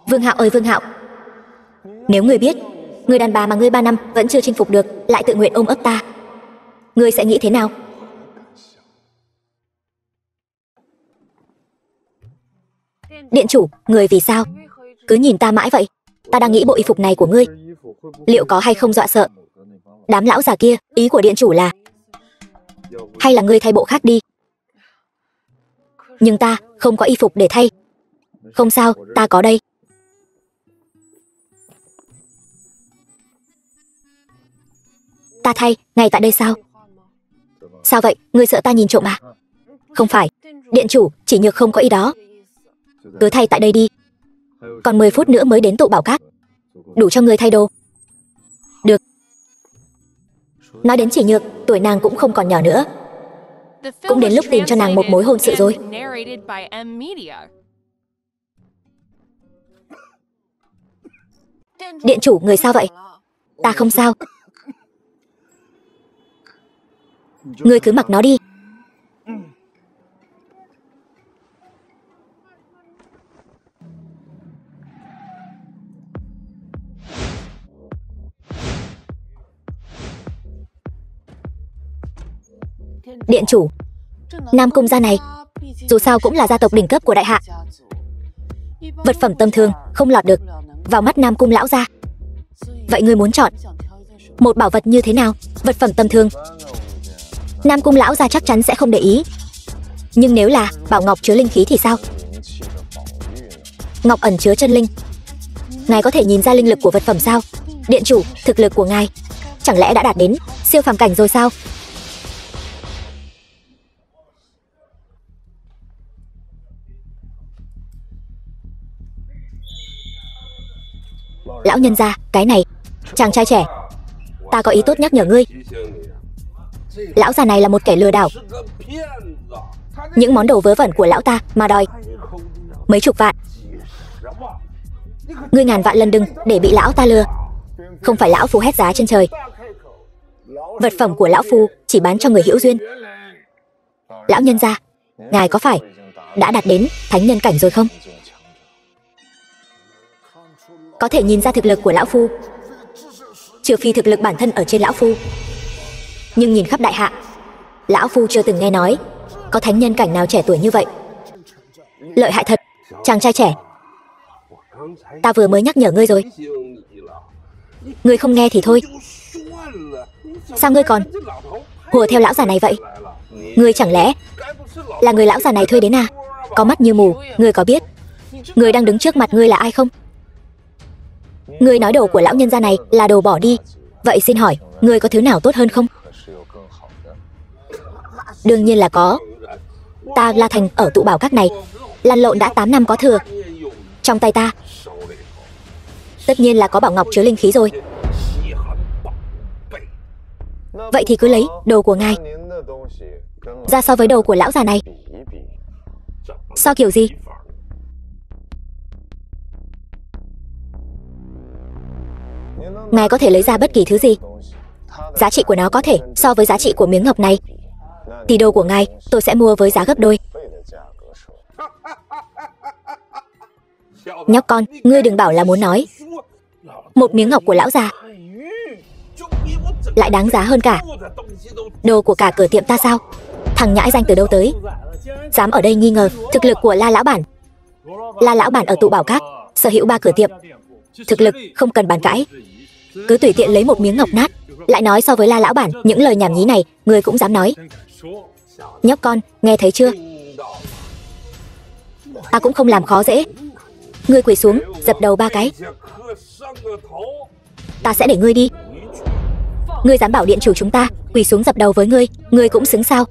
A: Vương Hạo ơi Vương Hạo, nếu ngươi biết, người đàn bà mà ngươi 3 năm vẫn chưa chinh phục được lại tự nguyện ôm ấp ta, ngươi sẽ nghĩ thế nào? Điện chủ, người vì sao cứ nhìn ta mãi vậy? Ta đang nghĩ bộ y phục này của ngươi liệu có hay không dọa sợ đám lão già kia. Ý của điện chủ là hay là ngươi thay bộ khác đi? Nhưng ta không có y phục để thay. Không sao, ta có đây. Ta thay ngay tại đây sao? Sao vậy, ngươi sợ ta nhìn trộm à? Không phải, điện chủ, chỉ nhược không có ý đó. Cứ thay tại đây đi. Còn 10 phút nữa mới đến tụ bảo các, đủ cho ngươi thay đồ. Được. Nói đến chỉ nhược, tuổi nàng cũng không còn nhỏ nữa, cũng đến lúc tìm cho nàng một mối hôn sự rồi. Điện chủ, người sao vậy? Ta không sao. Ngươi cứ mặc nó đi. Điện chủ, Nam Cung gia này dù sao cũng là gia tộc đỉnh cấp của đại hạ. Vật phẩm tầm thường không lọt được vào mắt Nam Cung lão gia. Vậy ngươi muốn chọn một bảo vật như thế nào? Vật phẩm tầm thường Nam Cung lão gia chắc chắn sẽ không để ý. Nhưng nếu là bảo ngọc chứa linh khí thì sao? Ngọc ẩn chứa chân linh, ngài có thể nhìn ra linh lực của vật phẩm sao? Điện chủ, thực lực của ngài chẳng lẽ đã đạt đến siêu phàm cảnh rồi sao? Lão nhân gia, cái này, chàng trai trẻ, ta có ý tốt nhắc nhở ngươi. Lão già này là một kẻ lừa đảo. Những món đồ vớ vẩn của lão ta mà đòi mấy chục vạn. Ngươi ngàn vạn lần đừng để bị lão ta lừa. Không phải lão phu hét giá trên trời. Vật phẩm của lão phu chỉ bán cho người hữu duyên. Lão nhân gia, ngài có phải đã đạt đến thánh nhân cảnh rồi không? Có thể nhìn ra thực lực của lão phu, trừ phi thực lực bản thân ở trên lão phu. Nhưng nhìn khắp đại hạ, lão phu chưa từng nghe nói có thánh nhân cảnh nào trẻ tuổi như vậy. Lợi hại thật, chàng trai trẻ. Ta vừa mới nhắc nhở ngươi rồi. Ngươi không nghe thì thôi. Sao ngươi còn hùa theo lão già này vậy? Ngươi chẳng lẽ là người lão già này thuê đến à? Có mắt như mù, ngươi có biết người đang đứng trước mặt ngươi là ai không? Ngươi nói đồ của lão nhân gia này là đồ bỏ đi, Vậy xin hỏi, ngươi có thứ nào tốt hơn không? Đương nhiên là có. Ta La Thành ở tụ bảo các này lăn lộn đã 8 năm có thừa. Trong tay ta tất nhiên là có bảo ngọc chứa linh khí rồi. Vậy thì cứ lấy đồ của ngài ra so với đồ của lão già này. So kiểu gì? Ngài có thể lấy ra bất kỳ thứ gì. Giá trị của nó có thể so với giá trị của miếng ngọc này. Thì đồ của ngài tôi sẽ mua với giá gấp đôi. Nhóc con, ngươi đừng bảo là muốn nói một miếng ngọc của lão già lại đáng giá hơn cả đồ của cả cửa tiệm ta sao? Thằng nhãi danh từ đâu tới, dám ở đây nghi ngờ thực lực của La lão bản. La lão bản ở tụ bảo các sở hữu 3 cửa tiệm, thực lực không cần bàn cãi. Cứ tùy tiện lấy một miếng ngọc nát lại nói so với La lão bản, những lời nhảm nhí này ngươi cũng dám nói. Nhóc con, nghe thấy chưa? Ta cũng không làm khó dễ. Ngươi quỳ xuống, dập đầu 3 cái. Ta sẽ để ngươi đi. Ngươi dám bảo điện chủ chúng ta quỳ xuống dập đầu với ngươi, ngươi cũng xứng sao?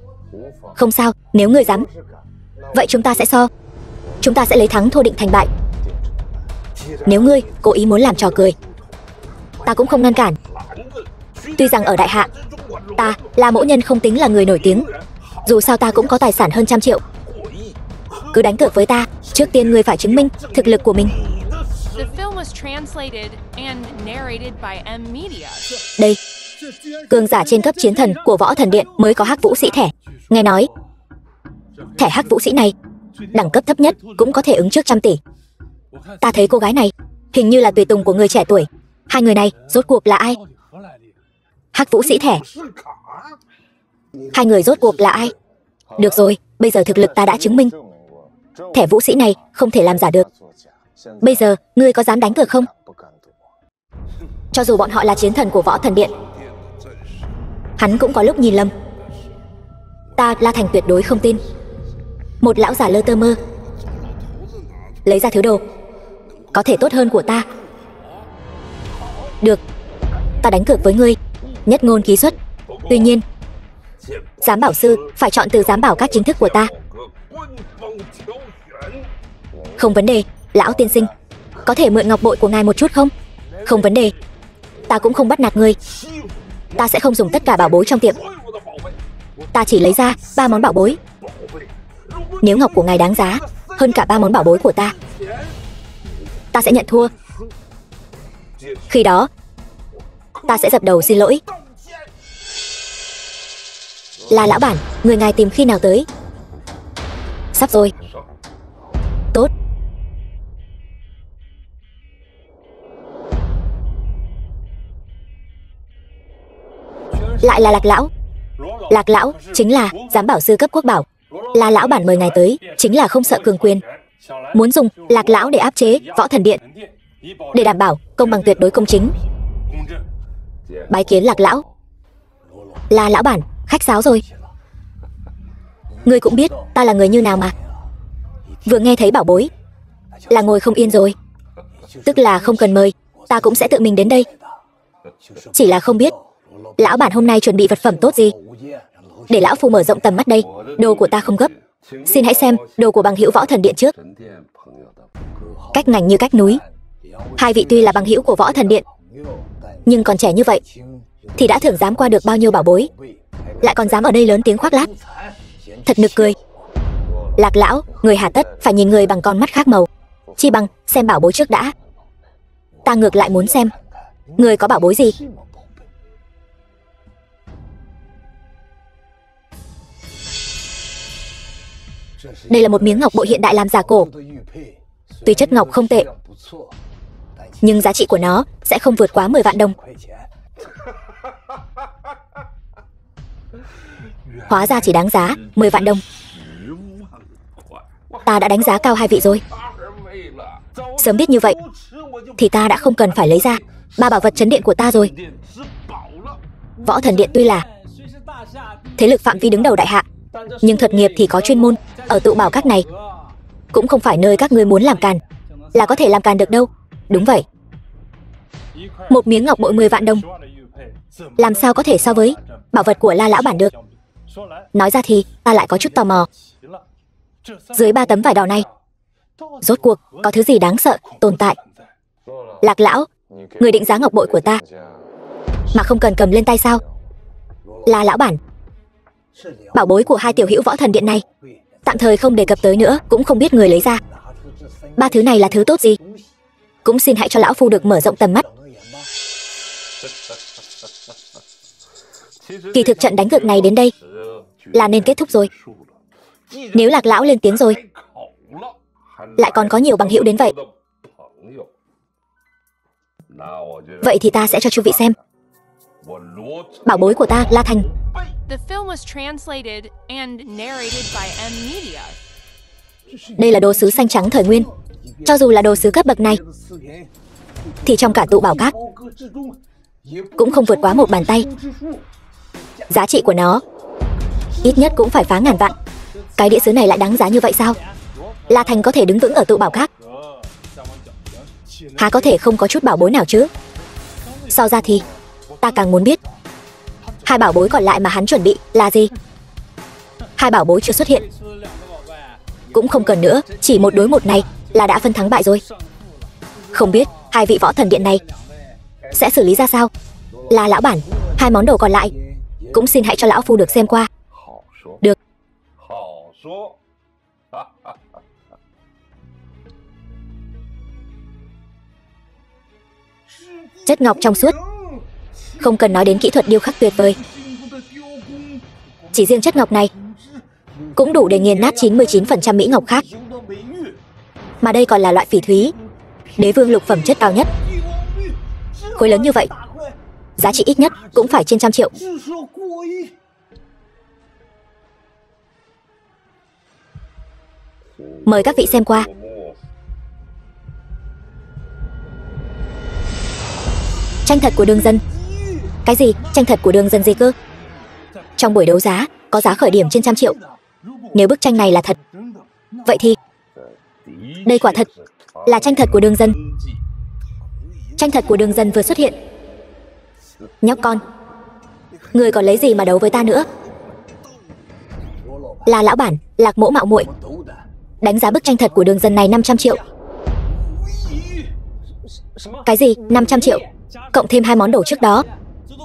A: Không sao, nếu ngươi dám. Vậy chúng ta sẽ so. Chúng ta sẽ lấy thắng thua định thành bại. Nếu ngươi cố ý muốn làm trò cười, ta cũng không ngăn cản. Tuy rằng ở đại hạ, ta là mỗ nhân không tính là người nổi tiếng, dù sao ta cũng có tài sản hơn 100 triệu. Cứ đánh cược với ta, trước tiên ngươi phải chứng minh thực lực của mình. Đây, cường giả trên cấp chiến thần của Võ Thần Điện mới có hắc vũ sĩ thẻ. Nghe nói thẻ hắc vũ sĩ này đẳng cấp thấp nhất cũng có thể ứng trước 100 tỷ. Ta thấy cô gái này hình như là tùy tùng của người trẻ tuổi. Hai người này rốt cuộc là ai? Hắc vũ sĩ thẻ. Hai người rốt cuộc là ai? Được rồi, bây giờ thực lực ta đã chứng minh thẻ vũ sĩ này không thể làm giả được. Bây giờ ngươi có dám đánh cược không? Cho dù bọn họ là chiến thần của Võ Thần Điện, hắn cũng có lúc nhìn lầm. Ta La Thành tuyệt đối không tin một lão già lơ tơ mơ lấy ra thứ đồ có thể tốt hơn của ta. Được, ta đánh cược với ngươi, nhất ngôn ký xuất. Tuy nhiên, giám bảo sư phải chọn từ giám bảo các chính thức của ta. Không vấn đề, lão tiên sinh. Có thể mượn ngọc bội của ngài một chút không? Không vấn đề. Ta cũng không bắt nạt ngươi. Ta sẽ không dùng tất cả bảo bối trong tiệm. Ta chỉ lấy ra 3 món bảo bối. Nếu ngọc của ngài đáng giá hơn cả 3 món bảo bối của ta, ta sẽ nhận thua. Khi đó, ta sẽ dập đầu xin lỗi. La lão bản, người ngài tìm khi nào tới? Sắp rồi. Tốt. Lại là Lạc lão. Lạc lão chính là giám bảo sư cấp quốc bảo. La lão bản mời ngài tới chính là không sợ cường quyền, muốn dùng Lạc lão để áp chế Võ Thần Điện, để đảm bảo công bằng tuyệt đối công chính. Bái kiến Lạc lão. La lão bản, khách sáo rồi. Ngươi cũng biết ta là người như nào mà. Vừa nghe thấy bảo bối là ngồi không yên rồi. Tức là không cần mời, ta cũng sẽ tự mình đến đây. Chỉ là không biết lão bản hôm nay chuẩn bị vật phẩm tốt gì, để lão phu mở rộng tầm mắt đây. Đồ của ta không gấp, xin hãy xem đồ của bằng hữu Võ Thần Điện trước. Cách ngành như cách núi. Hai vị tuy là bằng hữu của Võ Thần Điện, nhưng còn trẻ như vậy thì đã thưởng dám qua được bao nhiêu bảo bối, lại còn dám ở đây lớn tiếng khoác lác. Thật nực cười. Lạc lão, người hà tất phải nhìn người bằng con mắt khác màu, chi bằng xem bảo bối trước đã. Ta ngược lại muốn xem người có bảo bối gì. Đây là một miếng ngọc bội hiện đại làm giả cổ. Tuy chất ngọc không tệ, nhưng giá trị của nó sẽ không vượt quá 10 vạn đồng. Hóa ra chỉ đáng giá 10 vạn đồng. Ta đã đánh giá cao hai vị rồi. Sớm biết như vậy thì ta đã không cần phải lấy ra 3 bảo vật trấn điện của ta rồi. Võ Thần Điện tuy là thế lực phạm vi đứng đầu đại hạ, nhưng thuật nghiệp thì có chuyên môn. Ở tụ bảo các này cũng không phải nơi các ngươi muốn làm càn là có thể làm càn được đâu. Đúng vậy. Một miếng ngọc bội 10 vạn đồng Làm sao có thể so với bảo vật của La lão bản được? Nói ra thì ta lại có chút tò mò. Dưới 3 tấm vải đỏ này, rốt cuộc có thứ gì đáng sợ tồn tại? Lạc lão, người định giá ngọc bội của ta mà không cần cầm lên tay sao? La lão bản, bảo bối của hai tiểu hữu Võ Thần Điện này tạm thời không đề cập tới nữa, cũng không biết người lấy ra. 3 thứ này là thứ tốt gì? Cũng xin hãy cho lão phu được mở rộng tầm mắt. Kỳ thực trận đánh cược này đến đây là nên kết thúc rồi. Nếu Lạc lão lên tiếng rồi, lại còn có nhiều bằng hữu đến vậy, vậy thì ta sẽ cho chư vị xem bảo bối của ta, La Thành. Đây là đồ sứ xanh trắng thời nguyên. Cho dù là đồ sứ cấp bậc này thì trong cả tụ bảo các cũng không vượt quá một bàn tay. Giá trị của nó ít nhất cũng phải phá ngàn vạn. Cái đĩa sứ này lại đáng giá như vậy sao? La Thành có thể đứng vững ở tụ bảo các, há có thể không có chút bảo bối nào chứ? So ra thì ta càng muốn biết hai bảo bối còn lại mà hắn chuẩn bị là gì. Hai bảo bối chưa xuất hiện cũng không cần nữa, chỉ một đối một này là đã phân thắng bại rồi. Không biết hai vị Võ Thần Điện này sẽ xử lý ra sao? La lão bản, hai món đồ còn lại cũng xin hãy cho lão phu được xem qua. Được. Chất ngọc trong suốt, không cần nói đến kỹ thuật điêu khắc tuyệt vời, chỉ riêng chất ngọc này cũng đủ để nghiền nát 99% mỹ ngọc khác. Mà đây còn là loại phỉ thúy, đế vương lục phẩm chất cao nhất. Khối lớn như vậy, giá trị ít nhất cũng phải trên 100 triệu. Mời các vị xem qua. Tranh thật của đường dân. Cái gì? Tranh thật của đường dân gì cơ? Trong buổi đấu giá có giá khởi điểm trên 100 triệu. Nếu bức tranh này là thật, vậy thì đây quả thật là tranh thật của đường dân. Tranh thật của đường dân vừa xuất hiện. Nhóc con, người còn lấy gì mà đấu với ta nữa? Là lão bản, Lạc mỗ mạo muội đánh giá bức tranh thật của đường dân này 500 triệu. Cái gì? 500 triệu? Cộng thêm hai món đồ trước đó,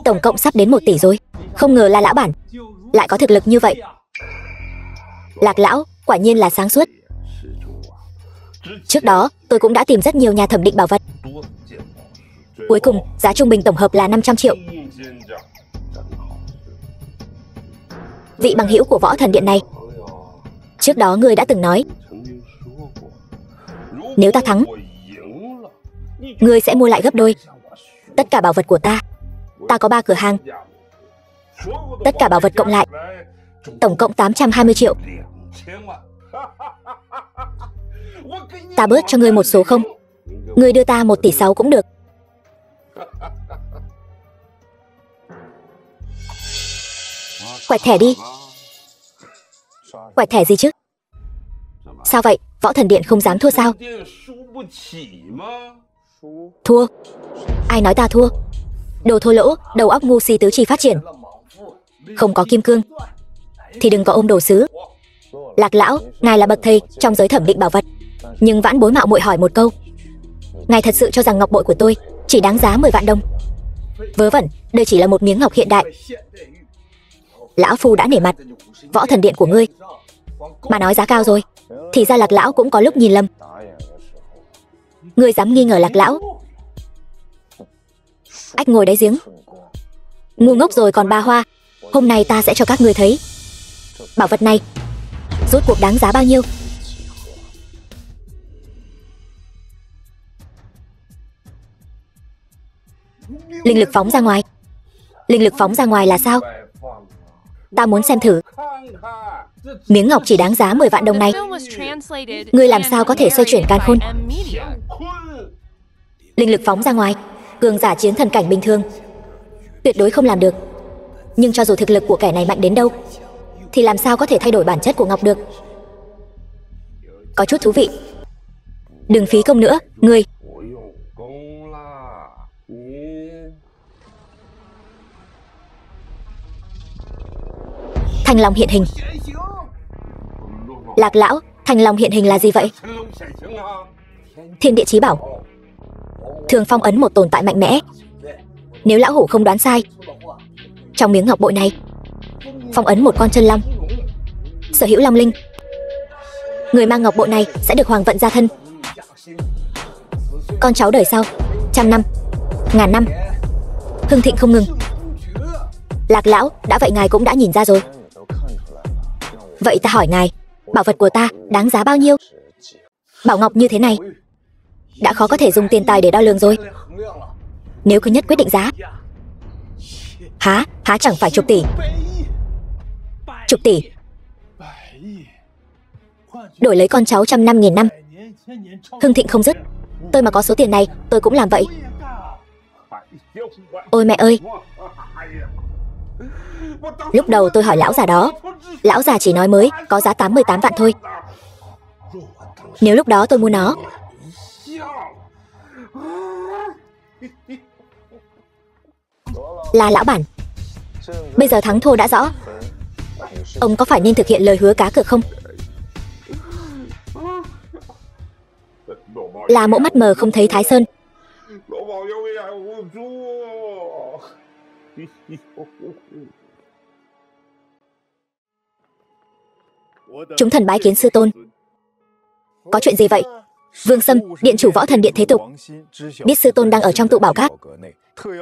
A: tổng cộng sắp đến 1 tỷ rồi. Không ngờ là lão bản lại có thực lực như vậy. Lạc lão quả nhiên là sáng suốt. Trước đó tôi cũng đã tìm rất nhiều nhà thẩm định bảo vật. Cuối cùng giá trung bình tổng hợp là 500 triệu. Vị bằng hữu của Võ Thần Điện này, trước đó ngươi đã từng nói nếu ta thắng, ngươi sẽ mua lại gấp đôi tất cả bảo vật của ta. Ta có 3 cửa hàng, tất cả bảo vật cộng lại tổng cộng 820 triệu. Ta bớt cho ngươi một số không? Ngươi đưa ta 1,6 tỷ cũng được. Quẹt thẻ đi. Quẹt thẻ gì chứ? Sao vậy? Võ Thần Điện không dám thua sao? Thua? Ai nói ta thua? Đồ thô lỗ, đầu óc ngu si tứ chi phát triển. Không có kim cương thì đừng có ôm đồ sứ. Lạc lão, ngài là bậc thầy trong giới thẩm định bảo vật, nhưng vãn bối mạo muội hỏi một câu, ngài thật sự cho rằng ngọc bội của tôi chỉ đáng giá 10 vạn đồng? Vớ vẩn, đây chỉ là một miếng ngọc hiện đại. Lão phu đã nể mặt Võ Thần Điện của ngươi mà nói giá cao rồi, thì ra Lạc lão cũng có lúc nhìn lầm. Ngươi dám nghi ngờ Lạc lão? Ách ngồi đáy giếng, ngu ngốc rồi còn ba hoa. Hôm nay ta sẽ cho các ngươi thấy bảo vật này rốt cuộc đáng giá bao nhiêu. Linh lực phóng ra ngoài. Linh lực phóng ra ngoài là sao? Ta muốn xem thử. Miếng ngọc chỉ đáng giá 10 vạn đồng này, ngươi làm sao có thể xoay chuyển càn khôn? Linh lực phóng ra ngoài, cường giả chiến thần cảnh bình thường tuyệt đối không làm được. Nhưng cho dù thực lực của kẻ này mạnh đến đâu, thì làm sao có thể thay đổi bản chất của ngọc được? Có chút thú vị. Đừng phí công nữa, ngươi. Thanh Long hiện hình. Lạc lão, Thanh Long hiện hình là gì vậy? Thiên địa chí bảo. Thường phong ấn một tồn tại mạnh mẽ. Nếu lão hủ không đoán sai, trong miếng ngọc bội này phong ấn một con chân long. Sở hữu long linh, người mang ngọc bội này sẽ được hoàng vận gia thân. Con cháu đời sau, trăm năm, ngàn năm, hưng thịnh không ngừng. Lạc lão, đã vậy ngài cũng đã nhìn ra rồi. Vậy ta hỏi ngài, bảo vật của ta đáng giá bao nhiêu? Bảo ngọc như thế này đã khó có thể dùng tiền tài để đo lường rồi. Nếu cứ nhất quyết định giá, há chẳng phải chục tỷ. Chục tỷ đổi lấy con cháu trăm năm nghìn năm, hưng thịnh không dứt. Tôi mà có số tiền này, tôi cũng làm vậy. Ôi mẹ ơi! Lúc đầu tôi hỏi lão già đó, lão già chỉ nói mới có giá 88 vạn thôi. Nếu lúc đó tôi mua nó, là lão bản, bây giờ thắng thua đã rõ. Ông có phải nên thực hiện lời hứa cá cược không? Là mỗ mắt mờ không thấy Thái Sơn. Chúng thần bái kiến sư tôn. Có chuyện gì vậy? Vương Sâm, điện chủ Võ Thần Điện thế tục, biết sư tôn đang ở trong tụ bảo các,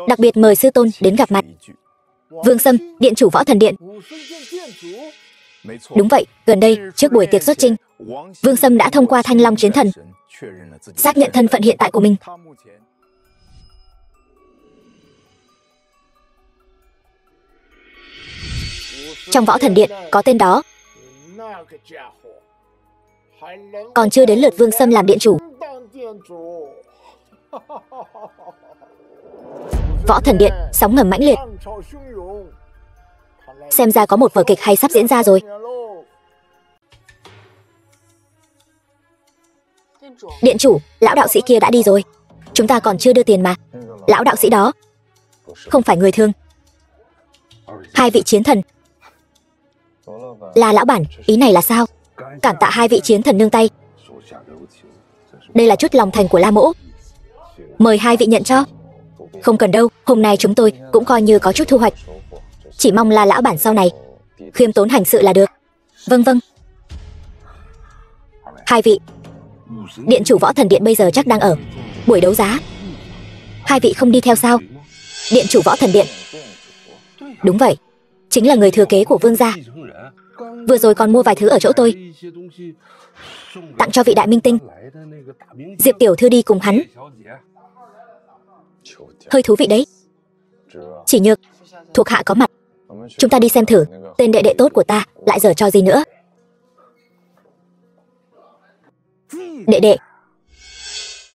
A: đặc biệt mời sư tôn đến gặp mặt. Vương Sâm, điện chủ Võ Thần Điện. Đúng vậy, gần đây, trước buổi tiệc xuất chinh, Vương Sâm đã thông qua Thanh Long Chiến Thần, xác nhận thân phận hiện tại của mình. Trong Võ Thần Điện có tên đó. Còn chưa đến lượt Vương Sâm làm điện chủ. Võ Thần Điện sóng ngầm mãnh liệt. Xem ra có một vở kịch hay sắp diễn ra rồi. Điện chủ, lão đạo sĩ kia đã đi rồi. Chúng ta còn chưa đưa tiền mà. Lão đạo sĩ đó không phải người thường. Hai vị chiến thần. Là lão bản, ý này là sao? Cảm tạ hai vị chiến thần nương tay. Đây là chút lòng thành của La mỗ. Mời hai vị nhận cho. Không cần đâu, hôm nay chúng tôi cũng coi như có chút thu hoạch. Chỉ mong là lão bản sau này khiêm tốn hành sự là được. Vâng vâng. Hai vị, điện chủ Võ Thần Điện bây giờ chắc đang ở buổi đấu giá. Hai vị không đi theo sao? Điện chủ Võ Thần Điện. Đúng vậy, chính là người thừa kế của vương gia. Vừa rồi còn mua vài thứ ở chỗ tôi, tặng cho vị đại minh tinh. Diệp tiểu thư đi cùng hắn, hơi thú vị đấy. Chỉ nhược, thuộc hạ có mặt, chúng ta đi xem thử tên đệ đệ tốt của ta lại giở trò gì nữa. Đệ đệ,